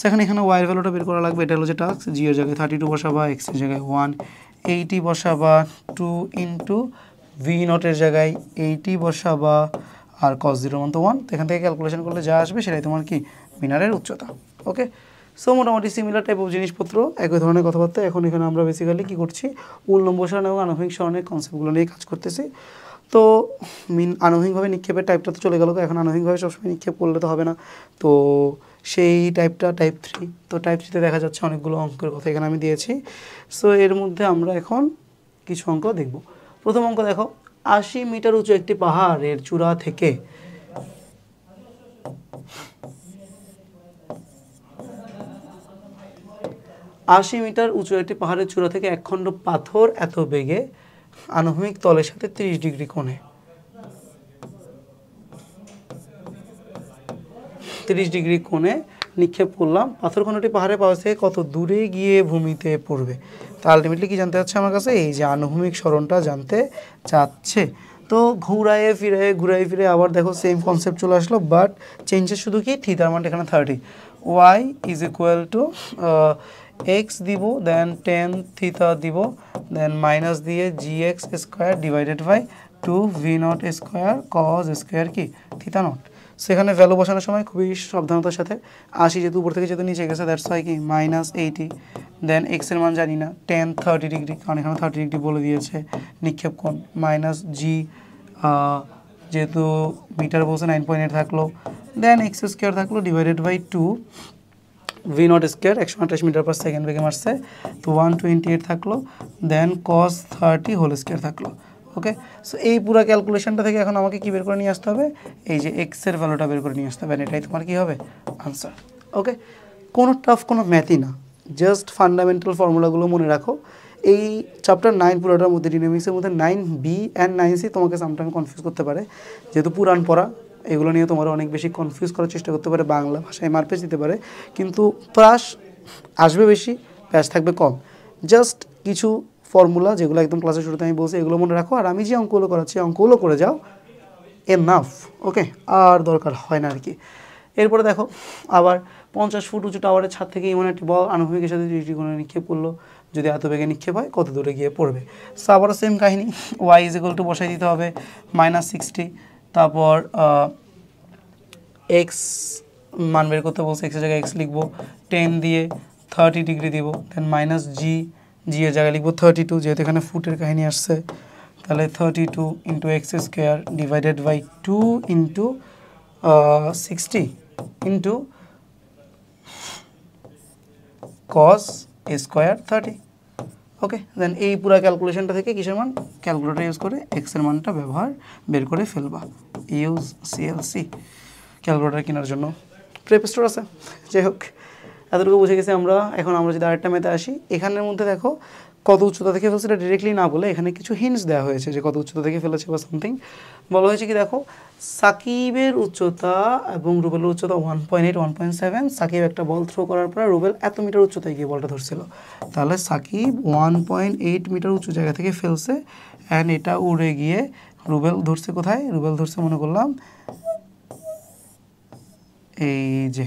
সেখানে এখানে ওয়াইয়ের ভ্যালুটা বের করা লাগবে। এটা হলো যে টাস্ক, জি এর জায়গায় 32 বসাবা, এক্স এর জায়গায় 180 বসাবা, 2 ইন্টু ভি নটের জায়গায় 80 বসাবা, আর কস 0 মান তো 1। তো এখান থেকে ক্যালকুলেশন করলে যা আসবে সেটাই তোমার কি মিনারের উচ্চতা। ওকে, সো মোটামুটি সিমিলার টাইপ অফ জিনিসপত্র, একই ধরনের কথাবার্তা। এখন এখানে আমরা বেসিক্যালি কী করছি, উল্লম্ব সরণ এবং আনুভূমিক সরণের কনসেপ্টগুলো নিয়ে কাজ করতেছি। তো আনুভূমিকভাবে নিক্ষেপের টাইপটা তো চলে গেল। এখন আনুভূমিকভাবে সবসময় নিক্ষেপ করলে তো হবে না, তো সেই টাইপটা টাইপ 3। তো টাইপ 3তে দেখা যাচ্ছে অনেকগুলো অঙ্কের কথা এখানে আমি দিয়েছি। সো এর মধ্যে আমরা এখন কিছু অঙ্ক দেখব। প্রথম অঙ্ক দেখো, 80 মিটার উঁচু একটি পাহাড়ের চূড়া থেকে 80 মিটার উঁচু একটি পাহাড়ের চূড়া থেকে এক খণ্ড পাথর এত বেগে আনুভূমিক তলের সাথে 30 ডিগ্রি কোণে 30 ডিগ্রি কোণে নিক্ষেপ করলাম। পাথরখণ্ডটি পাহাড়ের পাশ থেকে কত দূরে গিয়ে ভূমিতে পড়বে। তো আলটিমেটলি কি জানতে চাচ্ছে আমার কাছে? এই যে আনুভূমিক সরণটা জানতে চাচ্ছে। তো ঘুরায়ে ফিরে আবার দেখো সেম কনসেপ্ট চলে আসলো, বাট চেঞ্জেস শুধু কি, থিটার মানটা এখানে 30, y is equal to x দিব, দেন টেন থিটা দিব, দেন মাইনাস দিয়ে g x square divided by 2 V naught square cos square কি থিটা নট। সেখানে ভ্যালু বসানোর সময় খুবই সাবধানতার সাথে 80 যেহেতু উপর থেকে যেহেতু নিচে গেছে, দ্যাটস হয় কি -80, দেন এক্সের মান জানি না, টেন 30 ডিগ্রি, কারণ এখানে 30 ডিগ্রি বলে দিয়েছে নিক্ষেপ কোণ, মাইনাস জি যেহেতু মিটার বলছে 9.8 থাকলো, দেন এক্স স্কোয়ার থাকলো divided by 2 V naught square 128 metre per second বেগে মারছে, তো 128 থাকলো, দেন কস 30 হোল স্কোয়ার থাকলো। ওকে, সো এই পুরো ক্যালকুলেশনটা থেকে এখন আমাকে কি বের করে নিয়ে আসতে হবে? এই যে এক্সের ভ্যালুটা বের করে নিয়ে আসতে হবে, এটাই তোমার কি হবে আনসার। ওকে, কোনো টাফ কোনো ম্যাথই না, জাস্ট ফান্ডামেন্টাল ফর্মুলাগুলো মনে রাখো। এই চ্যাপ্টার 9 পুরোটার মধ্যে ডিনামিক্সের মধ্যে 9B অ্যান্ড 9C তোমাকে সামটাইম কনফিউজ করতে পারে, যেহেতু পুরাণ পড়া এগুলো নিয়ে তোমার অনেক বেশি কনফিউজ করার চেষ্টা করতে পারে, বাংলা ভাষায় মারপেজ দিতে পারে, কিন্তু প্রাস আসবে বেশি, প্যাচ থাকবে কম। জাস্ট কিছু ফর্মুলা যেগুলো একদম ক্লাসের শুরুতে আমি বলছি এগুলো মনে রাখো, আর আমি যে অঙ্কগুলো করাচ্ছি অঙ্কগুলো করে যাও, এনাফ। ওকে, আর দরকার হয় না আর কি। এরপরে দেখো আবার 50 ফুট উঁচু টাওয়ারের ছাদ থেকে এমন একটি বল আনুভূমিকের সাথে দৃষ্টিকোণে নিক্ষেপ করলো, যদি এত বেগে নিক্ষেপ হয় কত দূরে গিয়ে পড়বে। সো আবারও সেম কাহিনী, ওয়াই ইজ ইকুয়াল টু বসাই দিতে হবে -60, তারপর এক্স মান বের করতে বলছে, এক্সের জায়গায় এক্স লিখবো, 10 দিয়ে 30 ডিগ্রি দিব, দেন মাইনাস জি এর জায়গায় লিখবো 32, যেহেতু এখানে ফুটের কাহিনী আসছে, তাহলে 32 into x square divided by 2 into 60 into cos square 30। Okay, then এই পুরো ক্যালকুলেশনটা থেকে কিসের মান, ক্যালকুলেটর ইউজ করে এক্সের মানটা বের করে ফেলবা। ইউজ সিএলসি ক্যালকুলেটর কেনার জন্য প্রেপ স্টোর আছে। যাই হোক, এতটুকু বুঝে গেছি আমরা। এখন আমরা যদি আরেকটা মেতে আসি, এখানের মধ্যে দেখো কত উচ্চতা থেকে ফেলছে, এটা ডিরেক্টলি না বলে এখানে কিছু হিন্টস দেওয়া হয়েছে যে কত উচ্চতা থেকে ফেলেছে বা সামথিং বলা হয়েছে। কি দেখো, সাকিবের উচ্চতা এবং রুবেলের উচ্চতা 1.8 1.7, সাকিব একটা বল থ্রো করার পর রুবেল এত মিটার উচ্চতায় গিয়ে বলটা ধরছিল, তাহলে সাকিব 1.8 মিটার উঁচু জায়গা থেকে ফেলছে, অ্যান্ড এটা উড়ে গিয়ে রুবেল ধরছে কোথায়, রুবেল ধরছে মনে করলাম এই যে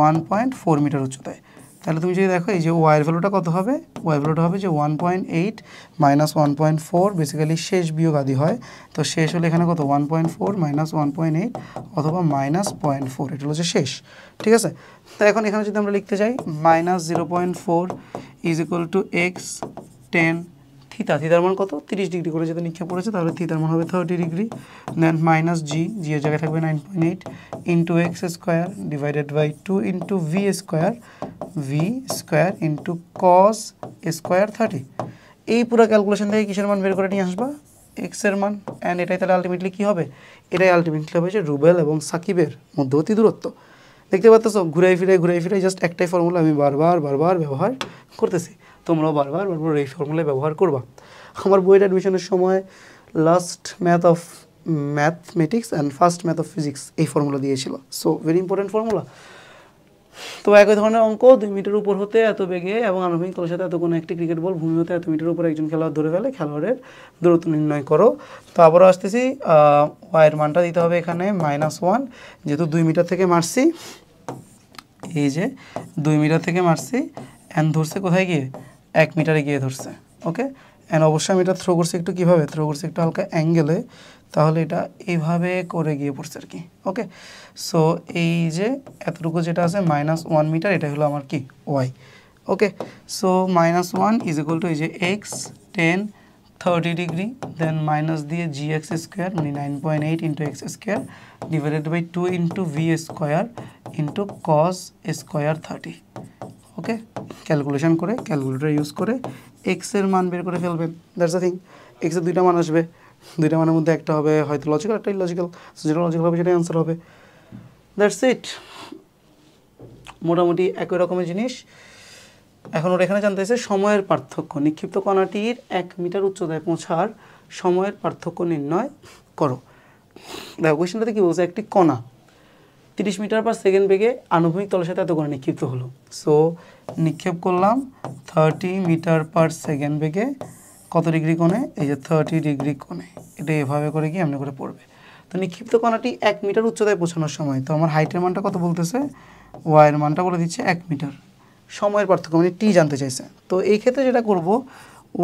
1.4 মিটার উচ্চতায়। তাহলে তুমি যদি দেখো এই যে ওয়াইয়ের ভ্যালুটা কত হবে, ওয়াই ভ্যালুটা হবে যে 1.8 মাইনাস 1.4, বেসিক্যালি শেষ বিয়োগ আদি হয়, তো শেষ হলে এখানে কত 1.4 মাইনাস 1.8 অথবা -0.4, এটা হচ্ছে শেষ। ঠিক আছে, তো এখন এখানে যদি আমরা লিখতে যাই -0.4 ইজ ইকুয়াল টু এক্স 10 থিতার মান কত, 30 ডিগ্রি করে যদি নিক্ষেপ করেছে, তাহলে থিতার মান হবে 30 ডিগ্রি, দেন মাইনাস জি এর জায়গায় থাকবে 9.8 into x square divided by 2 into v square into cos square 30। এই পুরো ক্যালকুলেশন থেকে কিসের মান বের করে নিয়ে আসবা, এক্সের মান, অ্যান্ড এটাই তাহলে আলটিমেটলি কী হবে, এটাই আলটিমেটলি হবে যে রুবেল এবং সাকিবের মধ্যবর্তী দূরত্ব। দেখতে পাচ্ছ, ঘুরাই ফিরে জাস্ট একটাই ফর্মুলা আমি বারবার ব্যবহার করতেছি, তোমরাও বারবার এই ফর্মুলা ব্যবহার করবা। আমার বইয়ের অ্যাডমিশনের সময় last mathematics and first math of physics এই ফর্মুলা দিয়েছিল, সো ভেরি ইম্পর্টেন্ট ফর্মুলা। তো একই ধরনের অঙ্ক, 2 মিটার উপর হতে এত বেগে এবং আনুভূমিক তলের সাথে এত কোনো একটি ক্রিকেট বল ভূমি হতে এত মিটার উপর একজন খেলোয়াড় ধরে ফেলে, খেলোয়াড়ের দূরত্ব নির্ণয় করো। তো আবারও আসতেছি, ওয়াইয়ের মানটা দিতে হবে এখানে -1, যেহেতু 2 মিটার থেকে মারছি, এই যে 2 মিটার থেকে মারছি, অ্যান্ড ধরছে কোথায় গিয়ে, 1 মিটারে গিয়ে ধরছে। ওকে, অ্যান্ড অবশ্যই আমি এটা থ্রো করছি একটু কীভাবে থ্রো করছি, একটু হালকা অ্যাঙ্গেলে, তাহলে এটা এইভাবে করে গিয়ে পড়ছে আর কি। ওকে, সো এই যে এতটুকু যেটা আছে -1 মিটার, এটা হলো আমার কি y. Okay, so -1 is equal to এই যে এক্স 10 30 ডিগ্রি, দেন মাইনাস দিয়ে জি এক্স স্কোয়ার মানে 9.8 into x square divided by 2 into v square into cos square 30। Okay, calculation করে ক্যালকুলেটর ইউজ করে এক্সের মান বের করে ফেলবেন। That's the thing. এক্সের দুইটা মান আসবে, দুইটা মানের মধ্যে একটা হবে হয়তো লজিক্যাল, একটা ইলজিক্যাল। যেটা লজিক্যাল হবে সেটাই আনসার হবে। দ্যাটস ইট, মোটামুটি একই রকমের জিনিস। এখন ওরা এখানে জানতে চাইছে সময়ের পার্থক্য, নিক্ষিপ্ত কণাটির 1 মিটার উচ্চতায় পৌঁছার সময়ের পার্থক্য নির্ণয় করো। দেখো কোয়েশ্চেনটাতে কী বলছে, একটি কণা 30 মিটার পার সেকেন্ড বেগে আনুভূমিক তলের সাথে এত করে নিক্ষিপ্ত হলো। সো নিক্ষেপ করলাম 30 মিটার পার সেকেন্ড বেগে কত ডিগ্রি কোণে, এই যে 30 ডিগ্রি কোণে। এটা এভাবে করে কি এমনি করে পড়বে। তো নিক্ষিপ্ত কণাটি 1 মিটার উচ্চতায় পৌঁছানোর সময়, তো আমার হাইটের মানটা কত বলতেছে, ওয়াইয়ের মানটা বলে দিচ্ছে 1 মিটার। সময়ের পার্থক্য মানে টি জানতে চাইছে। তো এই ক্ষেত্রে যেটা করব,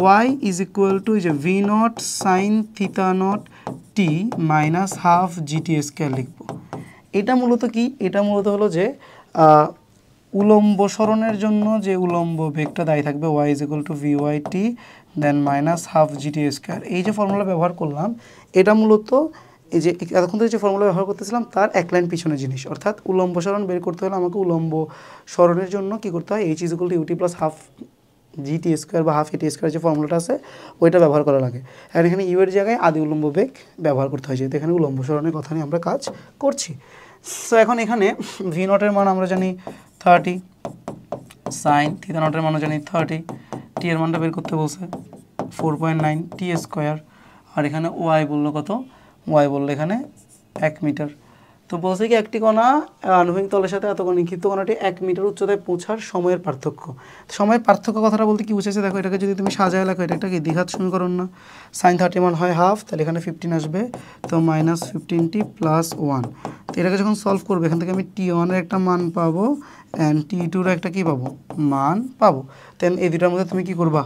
ওয়াই ইজ ইকুয়াল টু যে V naught sine theta not T minus half g t square লিখবো। এটা মূলত কি, এটা মূলত হলো যে উলম্ব সরণের জন্য যে উলম্ব বেগটা দায়ী থাকবে, y is equal to v y t then minus half g t square. এই যে ফর্মুলা ব্যবহার করলাম, এটা মূলত এই যে এতক্ষণ ধরে যে ফর্মুলা ব্যবহার করতেছিলাম তার এক লাইন পিছনে জিনিস। অর্থাৎ উলম্ব সরণ বের করতে হলে আমাকে উলম্ব সরণের জন্য কী করতে হয়, h is equal to u t plus half g t square বা হাফ এটি স্কোয়ার যে ফর্মুলাটা আছে ওইটা ব্যবহার করা লাগে। আর এখানে ইউ এর জায়গায় আদি উলম্ব বেগ ব্যবহার করতে হয়, যেহেতু এখানে উলম্ব সরণের কথা নিয়ে আমরা কাজ করছি। সো এখন এখানে ভি নটের মান আমরা জানি 30, সাইন থিটা নটের মানও জানি 30, টি এর মানটা বের করতে বলছে 4.9 টি স্কোয়ার। আর এখানে ওয়াই বললো কত, ওয়াই বললো এখানে 1 মিটার। তো বলছে কি একটি কণা আনুভূমিক তলের সাথে এত নিক্ষিপ্ত কণাটি 1 মিটার উচ্চতায় পৌঁছার সময়ের পার্থক্য। সময়ের পার্থক্য কথাটা বলতে কি বুঝেছে দেখো, এটাকে যদি তুমি সাজায় লেখো, এটা একটা কি দ্বিঘাত সমীকরণ না। সাইন 30 মান হয় হাফ, তাহলে এখানে 15 আসবে, তো মাইনাস 15t প্লাস 1। তো এটাকে যখন সলভ করবে এখান থেকে আমি t1 এর একটা মান পাবো অ্যান্ড t2 এর একটা কী পাবো, মান পাবো। দেন এই দুটার মধ্যে তুমি কি করবা,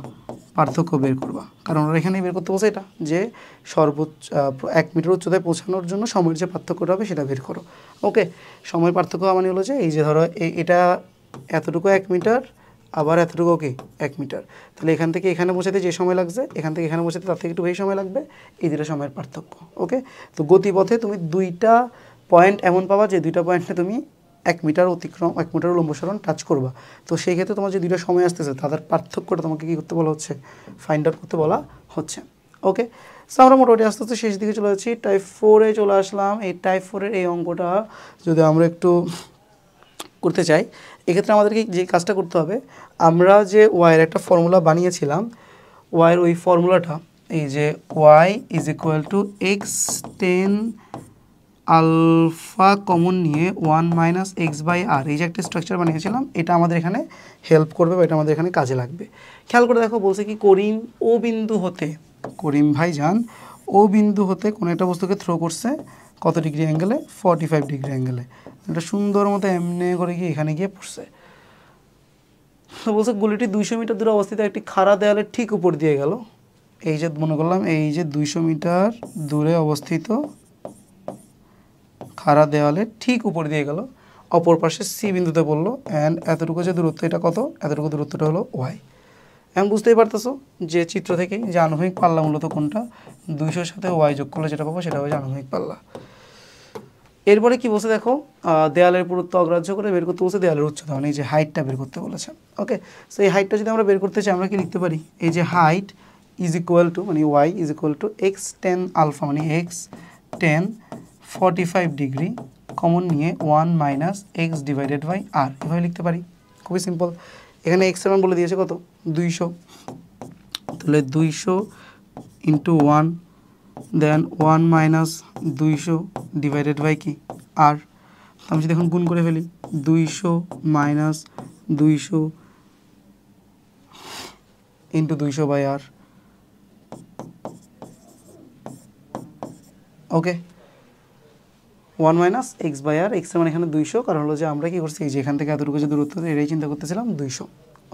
পার্থক্য বের করবা। কারণ ওরা এখানেই বের করতে বলছে এটা যে সর্বোচ্চ 1 মিটার উচ্চতায় পৌঁছানোর জন্য সময়ের যে পার্থক্যটা হবে সেটা বের করো। ওকে, সময়ের পার্থক্য মানে হলো যে এই যে ধরো এটা এতটুকু 1 মিটার, আবার এতটুকু ওকে 1 মিটার, তাহলে এখান থেকে এখানে পৌঁছাতে যে সময় লাগছে এখান থেকে এখানে পৌঁছাতে তার থেকে একটু বেশি সময় লাগবে। এই দুটো সময়ের পার্থক্য। ওকে, তো গতিপথে তুমি দুইটা পয়েন্ট এমন পাবা যে দুইটা পয়েন্টে তুমি 1 মিটার অতিক্রম 1 মিটার উলম্ব সরণ টাচ করবা। তো সেই ক্ষেত্রে তোমার যে দুইটা সময় আসতেছে তাদের পার্থক্যটা তোমাকে কী করতে বলা হচ্ছে, ফাইন্ড আউট করতে বলা হচ্ছে। ওকে, সো আমরা মোটামুটি আস্তে আস্তে শেষ দিকে চলে যাচ্ছি, টাইপ 4-এ চলে আসলাম। এই টাইপ 4-এর এই অঙ্কটা যদি আমরা একটু করতে চাই, এক্ষেত্রে আমাদেরকে যে কাজটা করতে হবে, আমরা যে ওয়াইয়ের একটা ফর্মুলা বানিয়েছিলাম, ওয়াইয়ের ওই ফর্মুলাটা এই যে y is equal to x tan alpha common নিয়ে 1 মাইনাস এক্স বাই আর, এই যে একটা স্ট্রাকচার বানিয়েছিলাম, এটা আমাদের এখানে হেল্প করবে বা এটা আমাদের এখানে কাজে লাগবে। খেয়াল করে দেখো, বলছে কি করিম ও বিন্দু হতে, করিম ভাইজান ও বিন্দু হতে কোনো একটা বস্তুকে থ্রো করছে কত ডিগ্রি অ্যাঙ্গেলে, 45 ডিগ্রি অ্যাঙ্গেলে। এটা সুন্দর মতো এমনি করে গিয়ে এখানে গিয়ে পড়ছে। তো বলছে গুলিটি 200 মিটার দূরে অবস্থিত একটি খাড়া দেওয়ালের ঠিক উপর দিয়ে গেল। এই যে মনে করলাম এই যে 200 মিটার দূরে অবস্থিত খাড়া দেওয়ালের ঠিক উপর দিয়ে গেল, অপর পাশে সি বিন্দুতে পড়লো, অ্যান্ড এতটুকু যে দূরত্ব, এটা কত, এতটুকু দূরত্বটা হলো ওয়াই। এখন বুঝতেই পারতেছো যে চিত্র থেকেই যে আনুভূমিক পাল্লা মূলত কোনটা, 200-র সাথে ওয়াই যোগ করলে যেটা পাবো সেটা হচ্ছে আনুভূমিক পাল্লা। এরপরে কি বলছে দেখো, দেয়ালের পুরুত্ব অগ্রাহ্য করে বের করতে বলছে দেয়ালের উচ্চতা, মানে এই যে হাইটটা বের করতে বলেছে। ওকে, সো এই হাইটটা যদি আমরা বের করতে চাই আমরা কি লিখতে পারি, এই যে হাইট ইজ ইকুয়াল টু মানে y is equal to x tan alpha মানে এক্স টেন 45 ডিগ্রি কমন নিয়ে 1 minus x divided by R, এভাবে লিখতে পারি। খুবই সিম্পল। এখানে এক্সের মান বলে দিয়েছে কত, 200, তাহলে 200 into 1 then 1 minus 200 divided by কি আর। আমি যদি এখন গুণ করে ফেলি, 200 minus 200 into 200 by R. Okay, 1 minus x by R, এক্সের মানে এখানে 200, কারণ হলো যে আমরা কী করছি এই যে এখান থেকে এতটুকু যে দূরত্ব এটাই চিন্তা করতেছিলাম 200।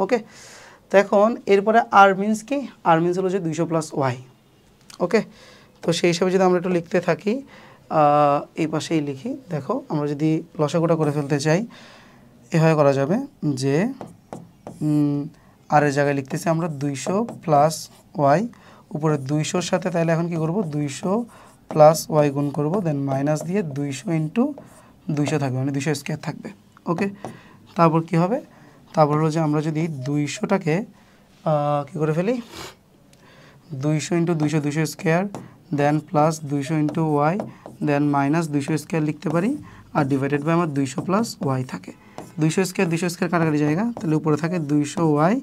ওকে, তো এখন এরপরে আর মিনস কি, আর মিনস হলো যে 200 প্লাস ওয়াই। ওকে, তো সেই হিসাবে যদি আমরা একটু লিখতে থাকি, এই পাশেই লিখি, দেখো আমরা যদি লসাগুটা করে ফেলতে চাই এভাবে করা যাবে যে আর এর জায়গায় লিখতেছি আমরা 200 প্লাস ওয়াই, উপরে 200-র সাথে তাহলে এখন কি করব 200 প্লাস ওয়াই গুণ করব, দেন মাইনাস দিয়ে 200 ইন্টু 200 থাকবে, মানে 200 স্কোয়ার থাকবে। ওকে, তারপর কি হবে, তারপর হলো যে আমরা যদি 200টাকে কী করে ফেলি 200 ইন্টু 200 200 স্কোয়ার, দেন plus 200 into Y, than minus 200 square লিখতে পারি, আর ডিভাইডেড বাই আমার 200 প্লাস ওয়াই থাকে। 200 স্কোয়ার কাটাকাটি জায়গা, তাহলে উপরে থাকে 200 ওয়াই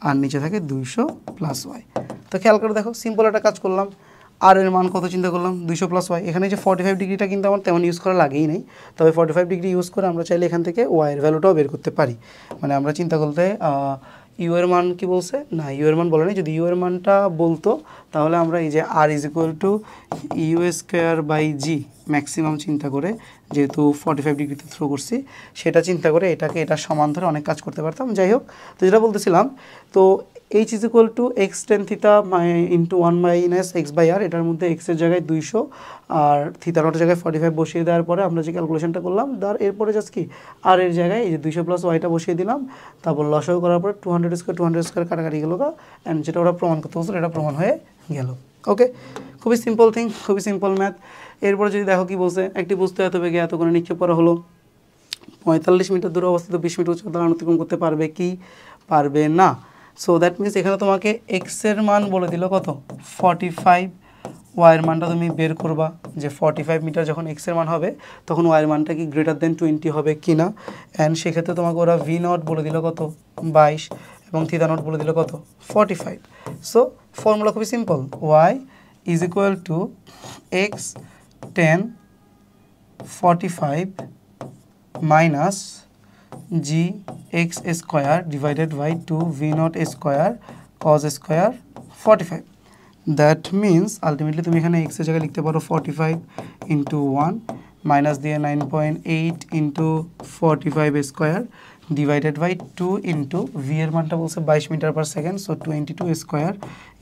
আর নিচে থাকে 200 প্লাস ওয়াই। তো খেয়াল করে দেখো, সিম্পল একটা কাজ করলাম। আর এর মান কত চিন্তা করলাম 200 প্লাস ওয়াই। এখানে যে 45 ডিগ্রিটা কিন্তু আমার তেমন ইউজ করা লাগেই নেই, তবে 45 ডিগ্রি ইউজ করে আমরা চাইলে এখান থেকে ওয়াইয়ের ভ্যালুটাও বের করতে পারি। মানে আমরা চিন্তা করতে ইউ এর মান কি বলছে, না ইউ এর মান বলে নাই, যদি ইউ এর মানটা বলতো তাহলে আমরা এই যে R is equal to u square by g maximum চিন্তা করে, যেহেতু 45 ডিগ্রিতে থ্রো করছি সেটা চিন্তা করে এটাকে এটার সমান ধরে অনেক কাজ করতে পারতাম। যাই হোক, তো যেটা বলতেছিলাম, তো h is equal to x tan theta into 1 minus x by R, এটার মধ্যে এক্সের জায়গায় 200 আর থিতা নটের জায়গায় 45 বসিয়ে দেওয়ার পরে আমরা যে ক্যালকুলেশনটা করলাম, এরপরে জাস্ট কি আর এর জায়গায় এই যে 200 প্লাস ওয়াইটা বসিয়ে দিলাম, তারপর লসাগু করার পরে 200 স্কোয়ার কাটাকাটি গেল গা, অ্যান্ড যেটা ওরা প্রমাণ করতে বলছিল এটা প্রমাণ হয়ে গেল। ওকে, খুবই সিম্পল থিং, খুবই সিম্পল ম্যাথ। এরপরে যদি দেখো কি বলছে, একটি বস্তু এত বেগে এত করে নিক্ষেপ করা হলো, 45 মিটার দূরে অবস্থিত 20 মিটার উচ্চতা অতিক্রম করতে পারবে কি পারবে না। সো দ্যাট মিনস এখানে তোমাকে এক্সের মান বলে দিল কত 45, ওয়াইয়ের মানটা তুমি বের করবা যে 45 মিটার যখন এক্সের মান হবে তখন ওয়াইয়ের মানটা কি গ্রেটার দেন 20 হবে কি না। অ্যান্ড সেক্ষেত্রে তোমাকে ওরা ভি নট বলে দিল কত 22 এবং থিতা নট বলে দিল কত 45। সো ফর্মুলা খুবই simple, y is equal to x 10 45 minus g x square divided by 2 V naught square cos square 45। That means ultimately তুমি এখানে এক্সের জায়গায় লিখতে পারো 45 ইন্টু 1 মাইনাস দিয়ে 9.8 into 45 square divided by 2 into v এর মানটা বলছে 22 metre per second, so 22 square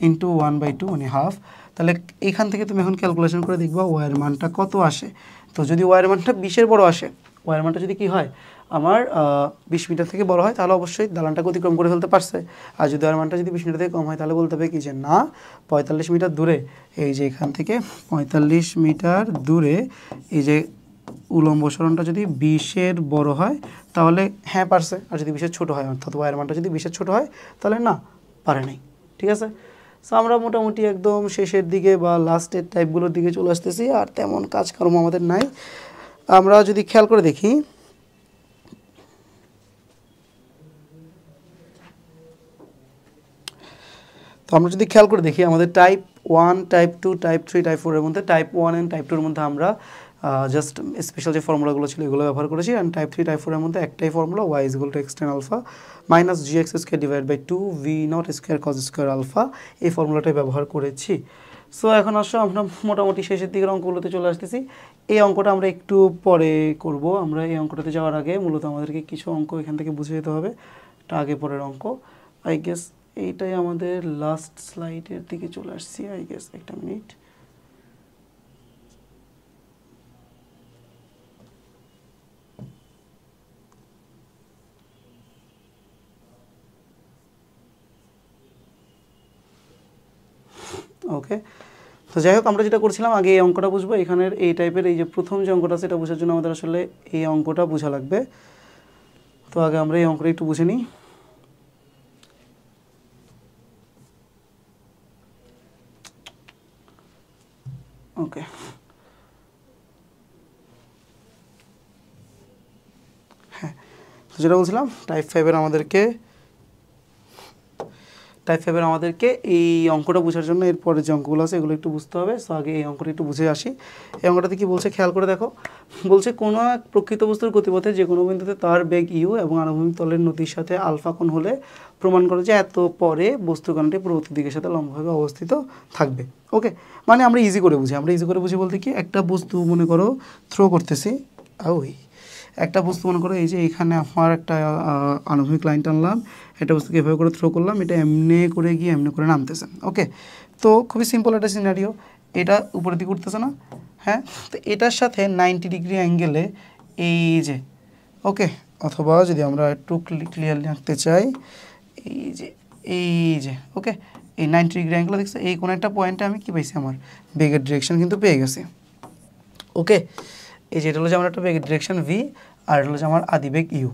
into 1/2 মানে হাফ। তাহলে এখান থেকে তুমি এখন ক্যালকুলেশন করে দেখবা ওয়াইয়ের মানটা কত আসে। তো যদি ওয়াইয়ের মানটা 20-এর বড় আসে, ওয়াইয়ের মানটা যদি কি হয় আমার 20 মিটার থেকে বড় হয়, তাহলে অবশ্যই দালানটাকে অতিক্রম করে ফেলতে পারছে। আর যদি ওয়াইয়ের মানটা যদি 20 মিটার থেকে কম হয়, তাহলে বলতে হবে কি যে না 45 মিটার দূরে, এই যে এখান থেকে 45 মিটার দূরে এই যে উলম্ব সরণটা যদি 20-এর বড় হয় তাহলে হ্যাঁ পারছে, আর যদি 20-এর ছোটো হয় অর্থাৎ ওয়াইয়ের মানটা যদি 20-এর ছোটো হয় তাহলে না পারে নাই। ঠিক আছে, সো আমরা মোটামুটি একদম শেষের দিকে বা লাস্টের টাইপগুলোর দিকে চলে আসতেছি, আর তেমন কাজকর্ম আমাদের নাই। আমরা যদি খেয়াল করে দেখি, তো আমরা যদি খেয়াল করে দেখি আমাদের টাইপ 1, টাইপ 2, টাইপ 3, টাইপ 4 এর মধ্যে টাইপ 1 অ্যান্ড টাইপ 2 এর মধ্যে আমরা জাস্ট স্পেশাল যে ফর্মুলাগুলো ছিল এগুলো ব্যবহার করেছি। অ্যান্ড টাইপ 3, টাইপ 4 এর মধ্যে একটাই formula, y is equal to x tan alpha minus g x square divide by 2 V naught square cos square alpha, এই ফর্মুলাটাই ব্যবহার করেছি। সো এখন আসলে আমরা মোটামুটি শেষের দিকের অঙ্কগুলোতে চলে আসতেছি। এই অঙ্কটা আমরা একটু পরে করব। আমরা এই অঙ্কটাতে যাওয়ার আগে মূলত আমাদেরকে কিছু অঙ্ক এখান থেকে বুঝে যেতে হবে, এটা আগে পরের অঙ্ক। আই গেস এইটাই আমাদের লাস্ট স্লাইডের দিকে চলে আসছি, আই গেস একটা মিনিট। ওকে, তো যাই হোক আমরা যেটা করছিলাম আগে এই অঙ্কটা বুঝবো। এখানের এই টাইপের এই যে প্রথম যে অঙ্কটা সেটা বোঝার জন্য আমাদের আসলে এই অঙ্কটা বোঝা লাগবে। তো আগে আমরা এই অঙ্কটা একটু বুঝে নিই। ওকে, হ্যাঁ, তো যেটা বলছিলাম টাইপ 5-এর আমাদেরকে এই অঙ্কটা বোঝার জন্য এরপরে যে অঙ্কগুলো আছে এগুলো একটু বুঝতে হবে। সো আগে এই অঙ্কটা একটু বুঝে আসি। এই অঙ্কটাতে কী বলছে খেয়াল করে দেখো, বলছে কোনো এক প্রকৃত বস্তুর গতিপথে যে কোনো বিন্দুতে তার বেগ ইউ এবং আনুভূমিক তলের নতির সাথে আলফা কোণ হলে প্রমাণ করে যে এত পরে বস্তু কণাটি পূর্ববর্তী দিকের সাথে লম্বভাবে অবস্থিত থাকবে। ওকে, মানে আমরা ইজি করে বুঝি বলতে কি একটা বস্তু মনে করো থ্রো করতেছি, ওই একটা বস্তু মনে করো এই যে এখানে আমার একটা আনুভূমিক লাইন টানলাম, একটা বস্তুকে এভাবে করে থ্রো করলাম, এটা এমনি করে গিয়ে এমনি করে নামতেছে। ওকে, তো খুবই সিম্পল একটা সিনারিও, এটা উপরের দিকে উঠতেছে না, হ্যাঁ, তো এটার সাথে 90 ডিগ্রি অ্যাঙ্গেলে এই যে, ওকে, অথবা যদি আমরা একটু ক্লিয়ারলি আঁকতে চাই এই যে ওকে, এই 90 ডিগ্রি অ্যাঙ্গেল দেখছো, এই কোনো একটা পয়েন্টে আমি কি পাইছি, আমার বেগের ডিরেকশন কিন্তু পেয়ে গেছি। ওকে, এই যে এটা হলো যে আমার একটা বেগের ডিরেকশন ভি, আর এটা হলো যে আমার আদিবেগ ইউ।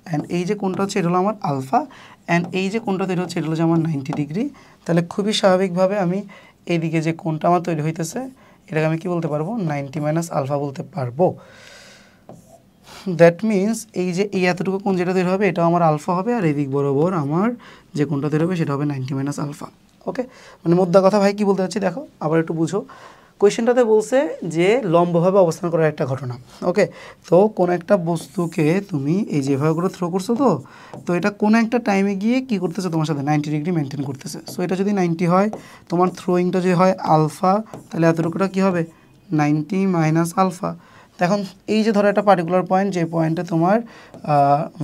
অ্যান্ড এই যে কোনটা হচ্ছে এটা হলো আমার আলফা, অ্যান্ড এই যে কোনটা তৈরি হচ্ছে এটা হলো যে আমার 90 ডিগ্রি। তাহলে খুবই স্বাভাবিকভাবে আমি এইদিকে যে কোনটা আমার তৈরি হইতেছে এটাকে আমি কি বলতে পারবো, 90 মাইনাস আলফা বলতে পারবো। দ্যাট মিনস এই যে এই এতটুকু কোণ যেটা তৈরি হবে এটাও আমার আলফা হবে, আর এদিক বরাবর আমার যে কোনটা তৈরি হবে সেটা হবে 90 মাইনাস আলফা। ওকে, মানে মোদ্দা কথা ভাই কি বলতে চাচ্ছি দেখো, আবার একটু বুঝো। কোয়েশ্চেনটাতে বলছে যে লম্বভাবে অবস্থান করার একটা ঘটনা। ওকে, তো কোনো একটা বস্তুকে তুমি এই যেভাবে করে থ্রো করছো, তো এটা কোনো একটা টাইমে গিয়ে কি করতেছে, তোমার সাথে 90 ডিগ্রি মেনটেন করতেছে। সো এটা যদি 90 হয়, তোমার থ্রোয়িংটা যদি হয় আলফা, তাহলে এতটুকুটা কী হবে, 90 মাইনাস আলফা। এখন এই যে ধরো একটা পার্টিকুলার পয়েন্ট, যে পয়েন্টে তোমার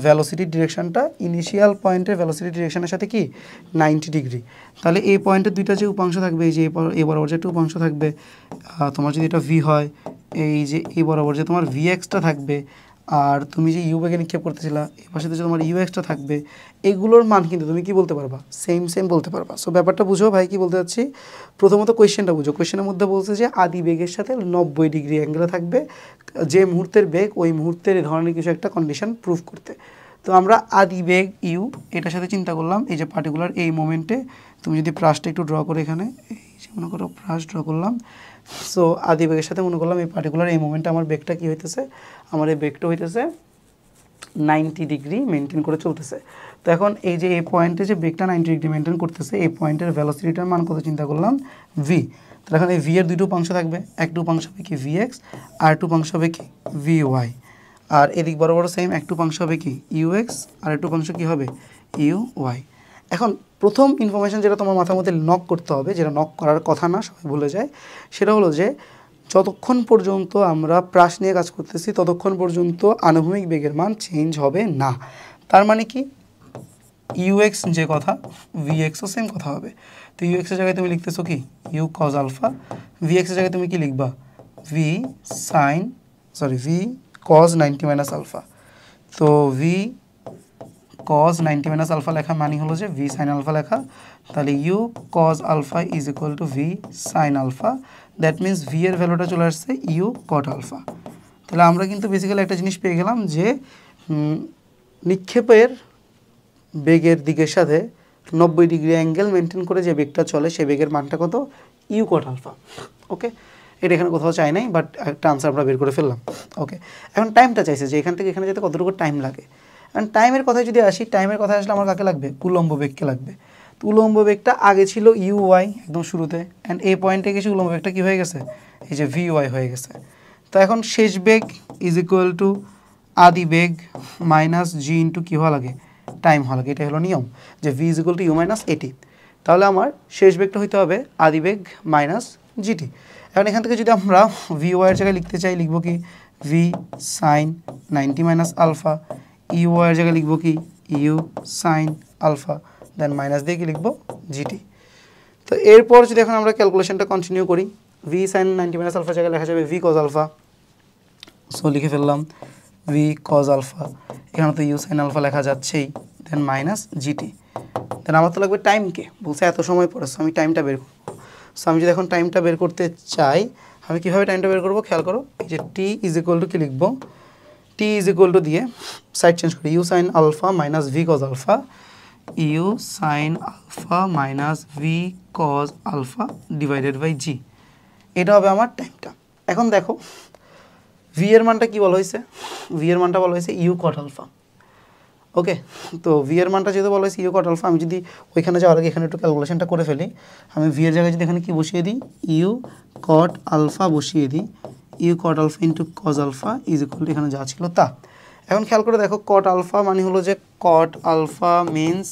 ভ্যালোসিটির ডিরেকশনটা ইনিশিয়াল পয়েন্টের ভ্যালোসিটি ডিরেকশনের সাথে কি 90 ডিগ্রি, তাহলে এই পয়েন্টের দুইটা যে উপাংশ থাকবে, এই যে এই বরাবর যে একটা উপাংশ থাকবে, তোমার যদি এটা ভি হয়, এই যে এই বরাবর যে তোমার ভি এক্সটা থাকবে, আর তুমি যে ইউ বেগে নিক্ষেপ করতেছিলা এই পাশে যে তোমার ইউ এক্সটা থাকবে, এগুলোর মান কিন্তু তুমি কি বলতে পারবা, সেম বলতে পারবা। সো ব্যাপারটা বুঝো ভাই কি বলতে চাচ্ছি। প্রথমত কোয়েশ্চেনটা বুঝো, কোয়েশ্চেনের মধ্যে বলছে যে আদি বেগের সাথে 90 ডিগ্রি অ্যাঙ্গেলে থাকবে যে মুহূর্তের বেগ, ওই মুহূর্তের এই ধরনের কিছু একটা কন্ডিশন প্রুফ করতে। তো আমরা আদি বেগ ইউ এটার সাথে চিন্তা করলাম, এই যে পার্টিকুলার এই মোমেন্টে তুমি যদি প্রাসটা একটু ড্র করে এখানে এই যে মনে করো প্রাস ড্র করলাম, সো আদি বেগের সাথে মনে করলাম এই পার্টিকুলার এই মোমেন্টে আমার বেগটা কী হইতেছে, আমার এই বেগটা হইতেছে 90 ডিগ্রি মেনটেন করে চলতেছে। তো এখন এই যে এই পয়েন্টে যে বেগটা 90 ডিগ্রি মেনটেন করতেছে, এই পয়েন্টের ভেলোসিটিটার মান কত চিন্তা করলাম, ভি। তাহলে এখন এই ভি এর দুটো উপাংশ থাকবে, একটা উপাংশ হবে কি ভি এক্স, আর একটা উপাংশ হবে কি ভি ওয়াই, আর এদিক বড় বড় সেম একটা উপাংশ হবে কি ইউ এক্স, আর একটা উপাংশ কী হবে ইউ ওয়াই। এখন প্রথম ইনফরমেশান যেটা তোমার মাথার মধ্যে নক করতে হবে, যেটা নক করার কথা না, সবাই ভুলে যায়, সেটা হলো যে যতক্ষণ পর্যন্ত আমরা প্রাস নিয়ে কাজ করতেছি ততক্ষণ পর্যন্ত আনুভূমিক বেগের মান চেঞ্জ হবে না। তার মানে কি ইউএক্স যে কথা, ভিএক্সও সেম কথা হবে। তো ইউএক্সের জায়গায় তুমি লিখতেছো কি ইউ কজ আলফা, ভিএক্সের জায়গায় তুমি কি লিখবা ভি কজ 90 মাইনাস আলফা। তো ভি কজ 90 মাইনাস আলফা লেখা মানে হলো যে ভি সাইন আলফা লেখা, তাহলে u cos alpha is equal to v sine alpha. That means v এর ভ্যালুটা চলে আসছে ইউ কট আলফা। তাহলে আমরা কিন্তু বেসিক্যালি একটা জিনিস পেয়ে গেলাম যে নিক্ষেপের বেগের দিকের সাথে 90 ডিগ্রি অ্যাঙ্গেল মেনটেন করে যে বেগটা চলে সেই বেগের মানটা কত, ইউ কট আলফা। ওকে, এটা এখানে কোথাও চাই নাই, বাট একটা আনসার আমরা বের করে ফেললাম। ওকে, এখন টাইমটা চাইছে যে এখান থেকে এখানে যেতে কতটুকু টাইম লাগে। কারণ টাইমের কথায় যদি আসি, টাইমের কথায় আসলে আমার কাকে লাগবে, উলম্ব বেগকে লাগবে। তো উলম্ব বেগটা আগে ছিল ইউ ওয়াই একদম শুরুতে, অ্যান্ড এই পয়েন্টে গেছে উলম্ব বেগটা কী হয়ে গেছে, এই যে ভি ওয়াই হয়ে গেছে। তো এখন শেষ বেগ ইজ ইকুয়াল টু আদি বেগ মাইনাস জি ইন্টু কী হওয়া লাগে, টাইম হওয়া লাগে। এটা হলো নিয়ম যে v is equal to u minus a t. তাহলে আমার শেষ বেগটা হইতে হবে আদি বেগ মাইনাস জিটি। এখন এখান থেকে যদি আমরা ভি ওয়াইয়ের জায়গায় লিখতে চাই, লিখবো কি v sine 90 minus alpha, u ওয়াইয়ের জায়গায় লিখবো কি u sine alpha, then minus দিয়ে কি লিখবো জিটি। তো এরপর যদি এখন আমরা ক্যালকুলেশনটা কন্টিনিউ করি, ভি সাইন 90 মাইনাস আলফার জায়গায় লেখা যাবে ভি কজ আলফা। সো লিখে ফেললাম ভি কজ আলফা, এখানে তো ইউ সাইন আলফা লেখা যাচ্ছেই, দেন মাইনাস জিটি। দেন আমার তো লাগবে টাইমকে, বলছে এত সময় পরে, সো আমি টাইমটা বের করবো। সো আমি যদি এখন টাইমটা বের করতে চাই, আমি কীভাবে টাইমটা বের করবো খেয়াল করো, এই যে টি ইজ ইকুয়াল টু কী লিখবো, টি ইজ ইকুয়াল টু দিয়ে সাইড চেঞ্জ করি, u sine alpha minus v cos alpha, u sine alpha minus v cos alpha divided by g. এটা হবে আমার টাইমটা। এখন দেখো ভি এর মানটা কী বলা হয়েছে, ভি এর মানটা বলা হয়েছে ইউ কট আলফা। ওকে, তো ভি এর মানটা যেহেতু বলা হয়েছে ইউ কট আলফা, আমি যদি ওইখানে যাওয়ার আগে এখানে একটু ক্যালকুলেশনটা করে ফেলি, আমি ভি এর জায়গায় যদি এখানে কি বসিয়ে দিই, ইউ কট আলফা বসিয়ে দিই, u cot alpha into cos alpha is equal to এখানে যা ছিল তা। এখন খেয়াল করে দেখো কট আলফা মানে হলো যে cot alpha means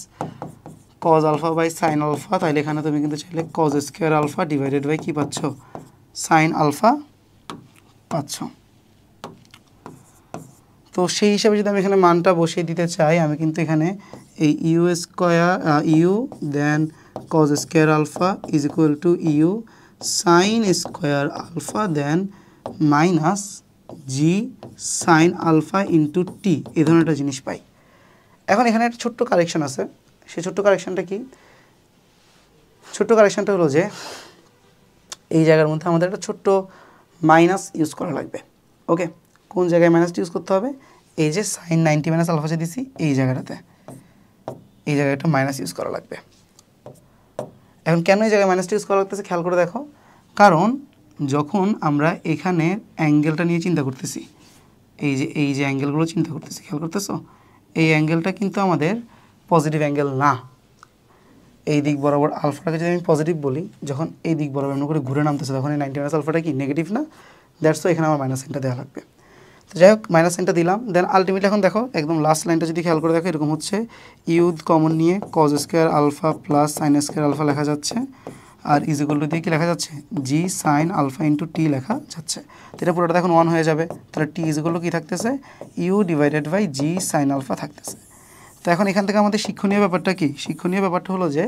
cos alpha by sine alpha, তাহলে এখানে তুমি কিন্তু চাইলে cos square alpha divided by কী পাচ্ছ, সাইন আলফা পাচ্ছ। তো সেই হিসাবে যদি আমি এখানে মানটা বসিয়ে দিতে চাই, আমি কিন্তু এখানে এই u square u then cos square alpha is equal to u sine square alpha then minus g sine alpha into t, এই ধরনের একটা জিনিস পাই। এখন এখানে একটা ছোট্ট কারেকশন আছে, সেই ছোট্ট কারেকশানটা কি, ছোট্ট কারেকশানটা হলো যে এই জায়গার মধ্যে আমাদের একটা ছোট্ট মাইনাস ইউজ করা লাগবে। ওকে, কোন জায়গায় মাইনাসটা ইউজ করতে হবে? এই যে সাইন 90 মাইনাস আলফা যে দিছি এই জায়গাটাতে, এই জায়গায় একটা মাইনাস ইউজ করা লাগবে। এখন কেন এই জায়গায় মাইনাসটা ইউজ করা লাগতেছে খেয়াল করে দেখো, কারণ যখন আমরা এখানে অ্যাঙ্গেলটা নিয়ে চিন্তা করতেছি, এই যে অ্যাঙ্গেলগুলো চিন্তা করতেছি, খেয়াল করতেছো, এই অ্যাঙ্গেলটা কিন্তু আমাদের পজিটিভ অ্যাঙ্গেল না। এই দিক বরাবর আলফাটাকে যদি আমি পজিটিভ বলি, যখন এই দিক বরাবর এমন করে ঘুরে নামতেছে তখন এই 90 মাইনাস আলফাটা কি নেগেটিভ না? দ্যাটস ওয়াই এখানে আমার মাইনাস সাইনটা দেওয়া লাগবে। তো যাই হোক, মাইনাস সাইনটা দিলাম। দেন আলটিমেটলি এখন দেখো একদম লাস্ট লাইনটা যদি খেয়াল করে দেখো, এরকম হচ্ছে ইউ কমন নিয়ে cos square alpha plus sine square alpha লেখা যাচ্ছে, আর ইজ ইকুয়াল টু দিয়ে কি লেখা যাচ্ছে? জি সাইন আলফা ইন্টু টি লেখা যাচ্ছে। তো এটা পুরোটা এখন 1 হয়ে যাবে, তাহলে টি ইজ ইকুয়াল টু কী থাকতেছে? U divided by g sine alpha থাকতেছে। তো এখন এখান থেকে আমাদের শিক্ষণীয় ব্যাপারটা কি? শিক্ষণীয় ব্যাপারটা হলো যে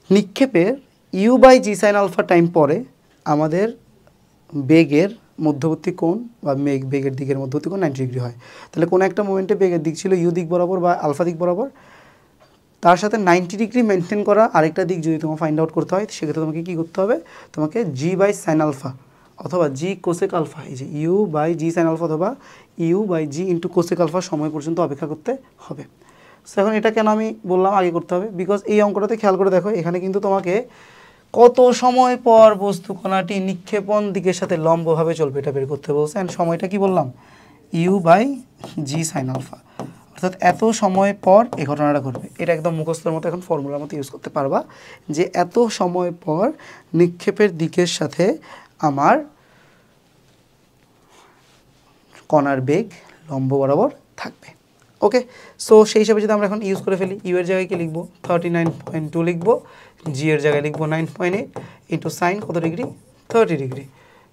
নিক্ষেপের u by g sine alpha time পরে আমাদের বেগের মধ্যবর্তী কোণ বা বেগের দিকের মধ্যবর্তী কোণ 90 ডিগ্রি হয়। তাহলে কোনো একটা মোমেন্টে বেগের দিক ছিল ইউ দিক বরাবর বা আলফা দিক বরাবর, তার সাথে 90 ডিগ্রি মেনটেন করা আরেকটা দিক যদি তোমার ফাইন্ড আউট করতে হয়, সেক্ষেত্রে তোমাকে কী করতে হবে? তোমাকে জি বাই সাইন আলফা অথবা জি কোসেক আলফা, এই যে u by g sine alpha অথবা u by g into cosec alpha সময় পর্যন্ত অপেক্ষা করতে হবে। সো এখন এটা কেন আমি বললাম আগে করতে হবে? বিকজ এই অঙ্কটাতে খেয়াল করে দেখো, এখানে কিন্তু তোমাকে কত সময় পর বস্তু কণাটি নিক্ষেপণ দিকের সাথে লম্বভাবে চলবে এটা বের করতে বলছে। অ্যান্ড সময়টা কি বললাম? U by g sine alpha, অর্থাৎ এত সময় পর এই ঘটনাটা ঘটবে। এটা একদম মুখস্থের মতো এখন ফর্মুলার মতো ইউজ করতে পারবা যে এত সময় পর নিক্ষেপের দিকের সাথে আমার কণার বেগ লম্ব বরাবর থাকবে। ওকে, সো সেই হিসাবে যদি আমরা এখন ইউজ করে ফেলি, ইউ এর জায়গায় কি লিখবো? 39.2 লিখবো, জি এর জায়গায় লিখবো 9.8 ইন্টু সাইন কত ডিগ্রি? 30 ডিগ্রি।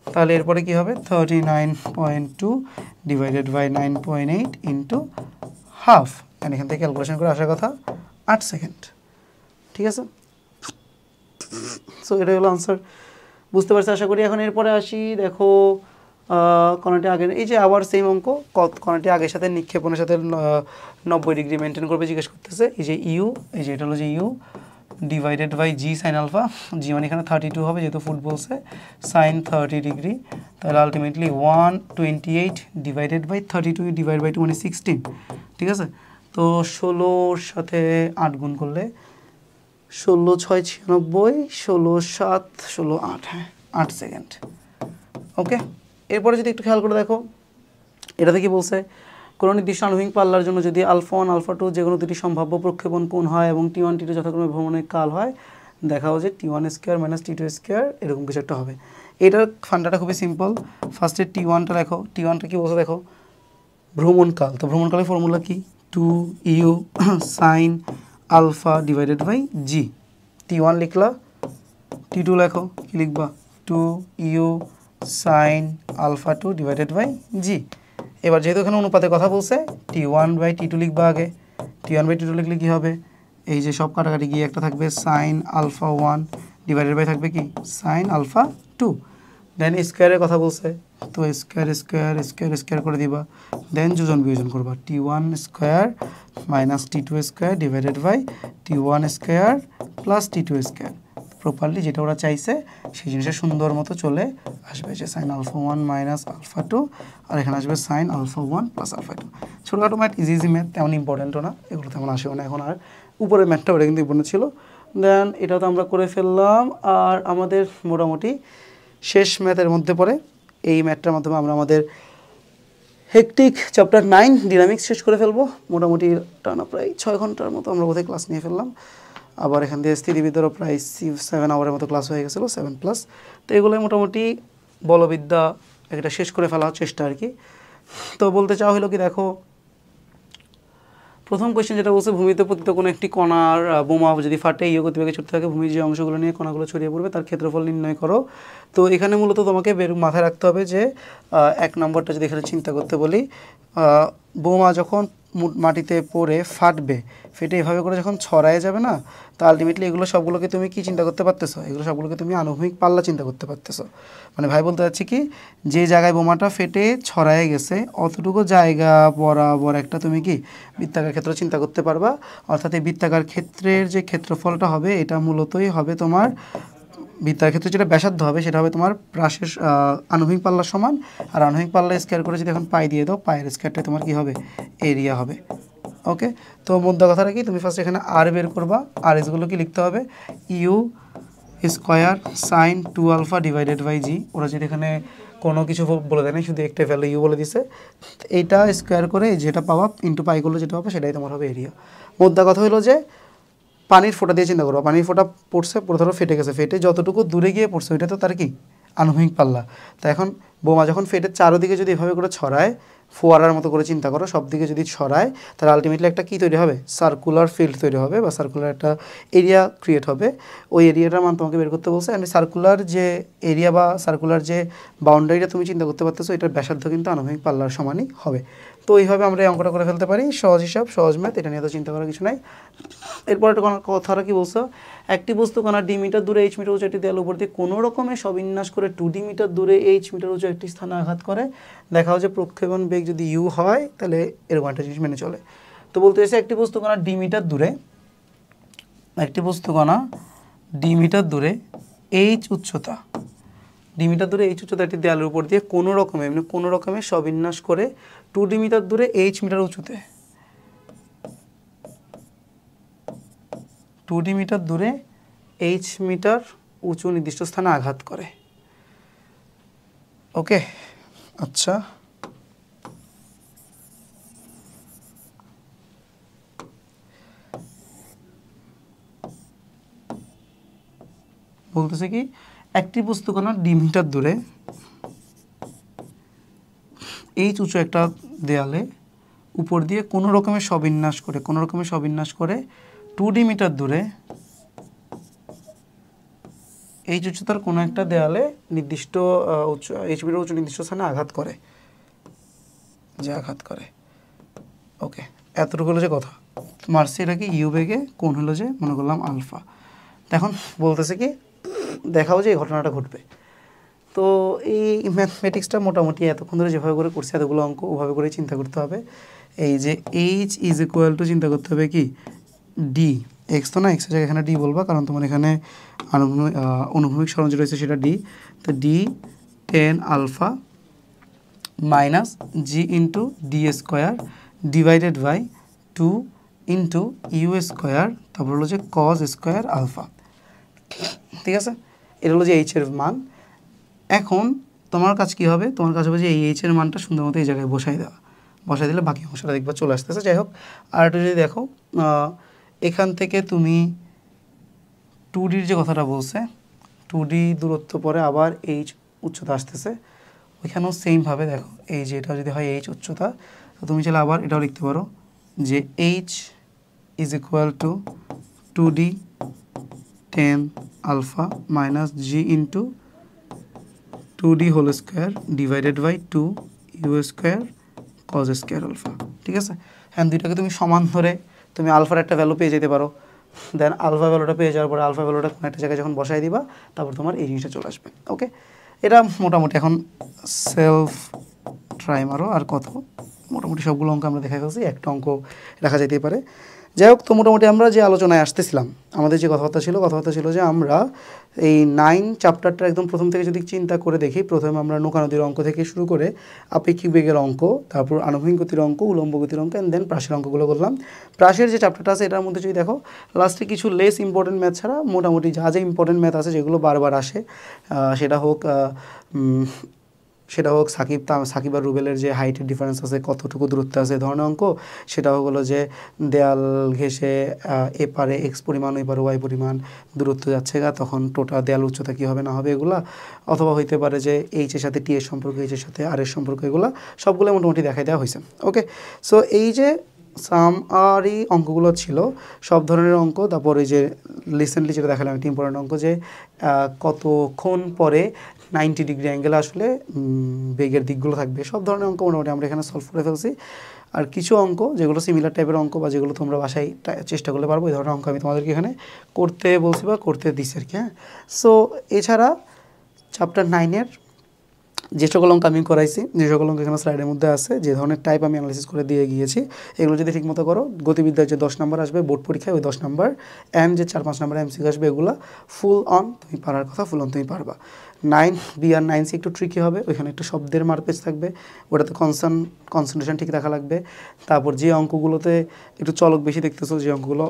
তাহলে এরপরে কি হবে? 39.2 divided by 9.8 into half, and এখান থেকে ক্যালকুলেশন করে আসার কথা 8 সেকেন্ড। ঠিক আছে, সো এটাই হলো আনসার। বুঝতে পারছি আশা করি। এখন এরপরে আসি, দেখো কণাটি আগের এই যে আবার সেম অঙ্ক, কণাটি আগের সাথে নিক্ষেপণের সাথে 90 ডিগ্রি মেনটেন করবে জিজ্ঞেস করতেছে। এই যে ইউ, এই যে এটা হলো যে u divided by g sine alpha, g মানে এখানে 32 হবে যেহেতু ফুট বলছে, সাইন 30 ডিগ্রি, তাহলে ultimately 128 divided by 32 divide by 2 মানে 16। ঠিক আছে, তো 16-র সাথে 8 গুণ করলে 16×6 = 96, 16×7 = 16×8, হ্যাঁ 8 সেকেন্ড। ওকে, এরপরে যদি একটু খেয়াল করে দেখো, এটাতে কি বলছে? কোনো নির্দিষ্ট আণবিক পাল্লার জন্য যদি আলফা 1 আলফা 2 যে কোনো দুটি সম্ভাব্য প্রক্ষেপণ কোণ হয় এবং T1 T2 যথাক্রমে ভ্রমণের কাল হয়, দেখাও যে T1 square minus T2 square এরকম কিছু একটা হবে। এটার ফান্ডাটা খুবই সিম্পল। ফার্স্টে T1টা লেখো, T1টা কি বলছে দেখো? ভ্রমণকাল। তো ভ্রমণকালের ফর্মুলা কি? 2u sine alpha divided by g. T1 লিখলা, T2 লেখো, কি লিখবা? 2u sine alpha 2 divided by g. এবার যেহেতু এখানে অনুপাতের কথা বলছে, T1 বাই T2 লিখবা আগে। T1 বাই T2 লিখলে কী হবে? এই যে সব কাটাকাটি গিয়ে একটা থাকবে সাইন আলফা 1 ডিভাইডেড বাই থাকবে কি? Sign alpha 2। দেন স্কোয়ারের কথা বলছে, তো স্কোয়ার স্কোয়ার স্কোয়ার স্কোয়ার করে দিবা। দেন যোজন বিয়োজন করবা, T1 square minus T2 square divided by T1 square plus T2 square. Properly যেটা ওরা চাইছে সেই জিনিসটা সুন্দর মতো চলে আসবে, যে সাইন আলফা 1 মাইনাস আলফা 2, আর এখানে আসবে সাইন আলফা 1 প্লাস আলফা 2। ছোটোখাটো ম্যাথ, ইজি ইজি ম্যাথ, তেমন ইম্পর্টেন্টও না, এগুলো তেমন আসেও না এখন। আর উপরের ম্যাথটা ওটা কিন্তু ইম্পর্টেন্ট ছিল। দেন এটাও তো আমরা করে ফেললাম। আর আমাদের মোটামুটি শেষ ম্যাথের মধ্যে পড়ে, এই ম্যাথটার মাধ্যমে আমরা আমাদের হেকটিক চ্যাপ্টার 9 ডিনামিক্স শেষ করে ফেলবো। মোটামুটি টানা প্রায় 6 ঘন্টার মতো আমরা বোধহয় ক্লাস নিয়ে ফেললাম। আবার এখান থেকে স্থিতিবিদ্যারও প্রায় 7 আওয়ারের মতো ক্লাস হয়ে গেছিলো, 7+। তো এগুলোই মোটামুটি বলবিদ্যা একটা শেষ করে ফেলার চেষ্টা আর কি। তো বলতে চাওয়া হলো কি, দেখো প্রথম কোয়েশ্চেন যেটা বলছে, ভূমিতে পতিত কোনো একটি কণার বোমা যদি ফাটে ইউ গতিবেগে ছুটতে থাকে, ভূমির যে অংশগুলো নিয়ে কণাগুলো ছড়িয়ে পড়বে তার ক্ষেত্রফল নির্ণয় করো। তো এখানে মূলত তোমাকে মাথায় রাখতে হবে যে 1 নম্বরটা যদি এখানে চিন্তা করতে বলি, বোমা যখন মাটিতে পড়ে ফাটবে, ফেটে এভাবে করে যখন ছড়ায় যাবে না, তো আলটিমেটলি এগুলো সবগুলোকে তুমি কি চিন্তা করতে পারতেছো, এগুলো সবগুলোকে তুমি আনুভূমিক পাল্লা চিন্তা করতে পারতেছো। মানে ভাই বলতে চাচ্ছি কি, যে জায়গায় বোমাটা ফেটে ছড়ায় গেছে অতটুকু জায়গা বরাবর একটা তুমি কি বৃত্তাকার ক্ষেত্র চিন্তা করতে পারবা। অর্থাৎ এই বৃত্তাকার ক্ষেত্রের যে ক্ষেত্রফলটা হবে এটা মূলতই হবে তোমার বৃত্তাকার ক্ষেত্রে যেটা ব্যাসার্ধ হবে সেটা হবে তোমার ব্রাশের আনুভূমিক পাল্লার সমান। আর আনুভূমিক পাল্লা স্কোয়ার করে যদি এখন পাই দিয়ে দাও, পায়ের স্কোয়ারটা তোমার কি হবে, এরিয়া হবে। ওকে, তো মুদ্রা কথাটা কি, তুমি ফার্স্ট এখানে আর বের করবা, আর এসগুলো কি লিখতে হবে, u square sine 2 alpha divided by g. ওরা যদি এখানে কোনো কিছু বলে দেয় না, শুধু একটা ভ্যালু ইউ বলে দিছে, এইটা স্কোয়ার করে যেটা পাওয়া ইন্টু পাই করলে যেটা হবে সেটাই তোমার হবে এরিয়া। মুদ্রা কথা হলো যে পানির ফোঁটা দিয়ে চিন্তা করবো, পানির ফোঁটা পড়ছে, পুরো ধরো ফেটে গেছে, ফেটে যতটুকু দূরে গিয়ে পড়ছে ওইটা তো তার কি আনুভূমিক পাল্লা। তা এখন বোমা যখন ফেটে চারোদিকে যদি এভাবে করে ছড়ায়, ফোয়ারার মতো করে চিন্তা করো, সব দিকে যদি ছড়ায়, তাহলে আলটিমেটলি একটা কী তৈরি হবে, সার্কুলার ফিল্ড তৈরি হবে বা সার্কুলার একটা এরিয়া ক্রিয়েট হবে। ওই এরিয়াটার মান তোমাকে বের করতে বলছে। আমি সার্কুলার যে এরিয়া বা সার্কুলার যে বাউন্ডারিটা তুমি চিন্তা করতে পারতেছো, এটার ব্যাসার্ধ কিন্তু আনুভূমিক পাল্লার সমানই হবে। তো এইভাবে আমরা এই অঙ্কটা করে ফেলতে পারি, সহজ হিসাব, সহজ ম্যাথ, এটা নিয়ে তো চিন্তা করার কিছু নাই। এরপর একটা কথাটা কি বলছো, একটি বস্তু কণা ডি মিটার দূরে এইচ মিটার উঁচু একটি দেয়ালের উপর দিয়ে কোনো রকমে সবিন্যাস করে 2d মিটার দূরে এইচ মিটার উঁচু একটি স্থানে আঘাত করে, দেখাও যে প্রক্ষেপণ বেগ যদি ইউ হয় তাহলে এরকম একটা জিনিস মেনে চলে। তো বলতে চাইছে একটি বস্তু কণা ডি মিটার দূরে, একটি বস্তু কণা ডি মিটার দূরে এইচ উচ্চতা, ডি মিটার দূরে এইচ উচ্চতা একটি দেয়ালের উপর দিয়ে কোনো রকমে মানে কোনো রকমে সবিন্যাস করে 2d মিটার দূরে এইচ মিটার উঁচুতে, 2d মিটার দূরে এইচ মিটার উঁচু নির্দিষ্ট স্থানে আঘাত করে। ওকে, আচ্ছা, বলতেছে কি একটি বস্তু কণা ডি মিটার দূরে এইচ উঁচু একটা দেয়ালে উপর দিয়ে কোনো রকমের সবিন্যাস করে 2d মিটার দূরে এইচ উচ্চতার কোনো একটা দেয়ালে নির্দিষ্ট এইচ মিটার উঁচু নির্দিষ্ট স্থানে আঘাত করে, ওকে, এতটুকু হলো যে কথা। মার্সি এটা কি ইউ বেগে কোণ হলো যে মনে করলাম আলফা। এখন বলতেছে কি দেখাও যে এই ঘটনাটা ঘটবে। তো এই ম্যাথমেটিক্সটা মোটামুটি এতক্ষণ ধরে যেভাবে করে করছি এতগুলো অঙ্ক ওভাবে করে চিন্তা করতে হবে। এই যে এইচ ইজ ইকুয়াল টু চিন্তা করতে হবে কি ডি, এক্স তো না, এক্সের জায়গায় এখানে ডি বলবা, কারণ তোমার এখানে অনুভূমিক সরঞ্জ রয়েছে সেটা ডি। তো d 10 alpha minus g into d square divided by 2 into u square, তারপর হলো যে কজ স্কোয়ার আলফা। ঠিক আছে, এটা হলো যে এইচের মান। এখন তোমার কাজ কী হবে, তোমার কাজ হবে যে এই এইচের মানটা সুন্দর মতো এই জায়গায় বসাই দিলে বাকি অংশটা দেখবা চলে আসতেছে। যাই হোক, আর একটু যদি দেখো এখান থেকে তুমি 2ডির যে কথাটা বলছে, 2D দূরত্ব পরে আবার এইচ উচ্চতা আসতেছে, ওইখানেও সেমভাবে দেখো এই যে এটা যদি হয় এইচ উচ্চতা, তো তুমি চাইলে আবার এটাও লিখতে পারো যে h is equal to 2D 10 alpha minus g into 2D whole square divided by 2 u square cos square alpha. ঠিক আছে, হ্যাঁ, দুইটাকে তুমি সমান ধরে তুমি আলফার একটা ভ্যালু পেয়ে যেতে পারো। দেন আলফা ভ্যালুটা পেয়ে যাওয়ার পরে আলফা ভ্যালুটা কোনো একটা জায়গায় যখন বসাই দিবা, তারপর তোমার এই জিনিসটা চলে আসবে। ওকে, এটা মোটামুটি এখন সেলফ ট্রাই মারো। আর কত, মোটামুটি সবগুলো অঙ্ক আমরা দেখা ফেলছি, একটা অঙ্ক রাখা যেতেই পারে। যাই হোক, তো মোটামুটি আমরা যে আলোচনায় আসতেছিলাম, আমাদের যে কথাবার্তা ছিল যে আমরা এই 9 চ্যাপ্টারটা একদম প্রথম থেকে যদি চিন্তা করে দেখি, প্রথমে আমরা নৌকা নদীর অঙ্ক থেকে শুরু করে আপেক্ষিক বেগের অঙ্ক, তারপর আনুভূমিক গতির অঙ্ক, উলম্ব গতির অঙ্ক, অ্যান্ড দেন প্রাসের অঙ্কগুলো করলাম। প্রাসের যে চ্যাপ্টারটা আছে এটার মধ্যে যদি দেখো লাস্টে কিছু লেস ইম্পর্টেন্ট ম্যাথ ছাড়া মোটামুটি যা যা ইম্পর্টেন্ট ম্যাথ আছে যেগুলো বারবার আসে, সেটা হোক সাকিব আর রুবেলের যে হাইটের ডিফারেন্স আছে, কতটুকু দূরত্ব আছে ধরনের অঙ্ক, সেটা হলো যে দেয়াল ঘেঁষে এপারে এক্স পরিমাণ ওইপারে ওয়াই পরিমাণ দূরত্ব যাচ্ছে তখন টোটাল দেয়াল উচ্চতা কী হবে না হবে এগুলা, অথবা হইতে পারে যে এইচের সাথে টি এর সম্পর্ক, এইচের সাথে আর এর সম্পর্ক, এগুলো সবগুলো মোটামুটি দেখাই দেওয়া হয়েছে। ওকে, সো এই যে সামারি অঙ্কগুলো ছিল সব ধরনের অঙ্ক। তারপর এই যে রিসেন্টলি যেটা দেখালাম একটা ইম্পর্টেন্ট অঙ্ক, যে কতক্ষণ পরে 90 ডিগ্রি অ্যাঙ্গেলে আসলে বেগের দিকগুলো থাকবে, সব ধরনের অঙ্ক মোটামুটি আমরা এখানে সলভ করে ফেলছি। আর কিছু অঙ্ক যেগুলো সিমিলার টাইপের অঙ্ক বা যেগুলো তোমরা বাসায় চেষ্টা করলে পারবো, এই ধরনের অঙ্ক আমি তোমাদেরকে এখানে করতে বলছি বা করতে দিচ্ছি আর কি। হ্যাঁ, সো এছাড়া চ্যাপ্টার 9-এর যে সকল অঙ্ক আমি করাইছি, যে সকল অঙ্ক এখানে স্লাইডের মধ্যে আছে, যে ধরনের টাইপ আমি অ্যানালাইসিস করে দিয়ে গিয়েছি, এগুলো যদি ঠিকমতো করো, গতিবিদ্যার যে 10 নম্বর আসবে বোর্ড পরীক্ষায়, ওই 10 নম্বর অ্যান্ড যে 4-5 নম্বর এমসিকিউ আসবে, এগুলো ফুল অন তুমি পারার কথা, ফুল অন তুমি পারবা। 9B আর 9C একটু ট্রিকি হবে, ওইখানে একটু শব্দের মারপেজ থাকবে, ওটাতে কনসেন্ট্রেশন ঠিক রাখা লাগবে। তারপর যে অঙ্কগুলোতে একটু চলক বেশি দেখতেছো, যে অঙ্কগুলো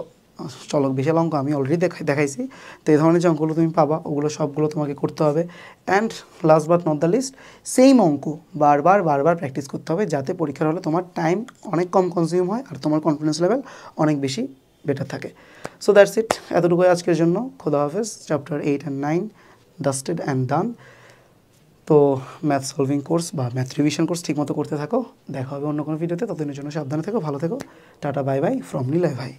চলক বিশাল অঙ্ক আমি অলরেডি দেখাইছি, তো এই ধরনের যে অঙ্কগুলো তুমি পাবা ওগুলো সবগুলো তোমাকে করতে হবে। And last but not the least, same অঙ্ক বারবার প্র্যাকটিস করতে হবে, যাতে পরীক্ষার হলে তোমার টাইম অনেক কম কনজিউম হয় আর তোমার কনফিডেন্স লেভেল অনেক বেশি বেটার থাকে। সো দ্যাটস ইট, এতটুকুই আজকের জন্য। খোদা হাফেজ। চ্যাপ্টার 8 and 9 ডাস্টেড অ্যান্ড ডান। তো ম্যাথ সলভিং কোর্স বা ম্যাথ রিভিশন কোর্স ঠিকমতো করতে থাকো। দেখা হবে অন্য কোনো ভিডিওতে, ততদিনের জন্য সাবধানে থেকো, ভালো থেকো। Tata bye buy from Niloy ভাই।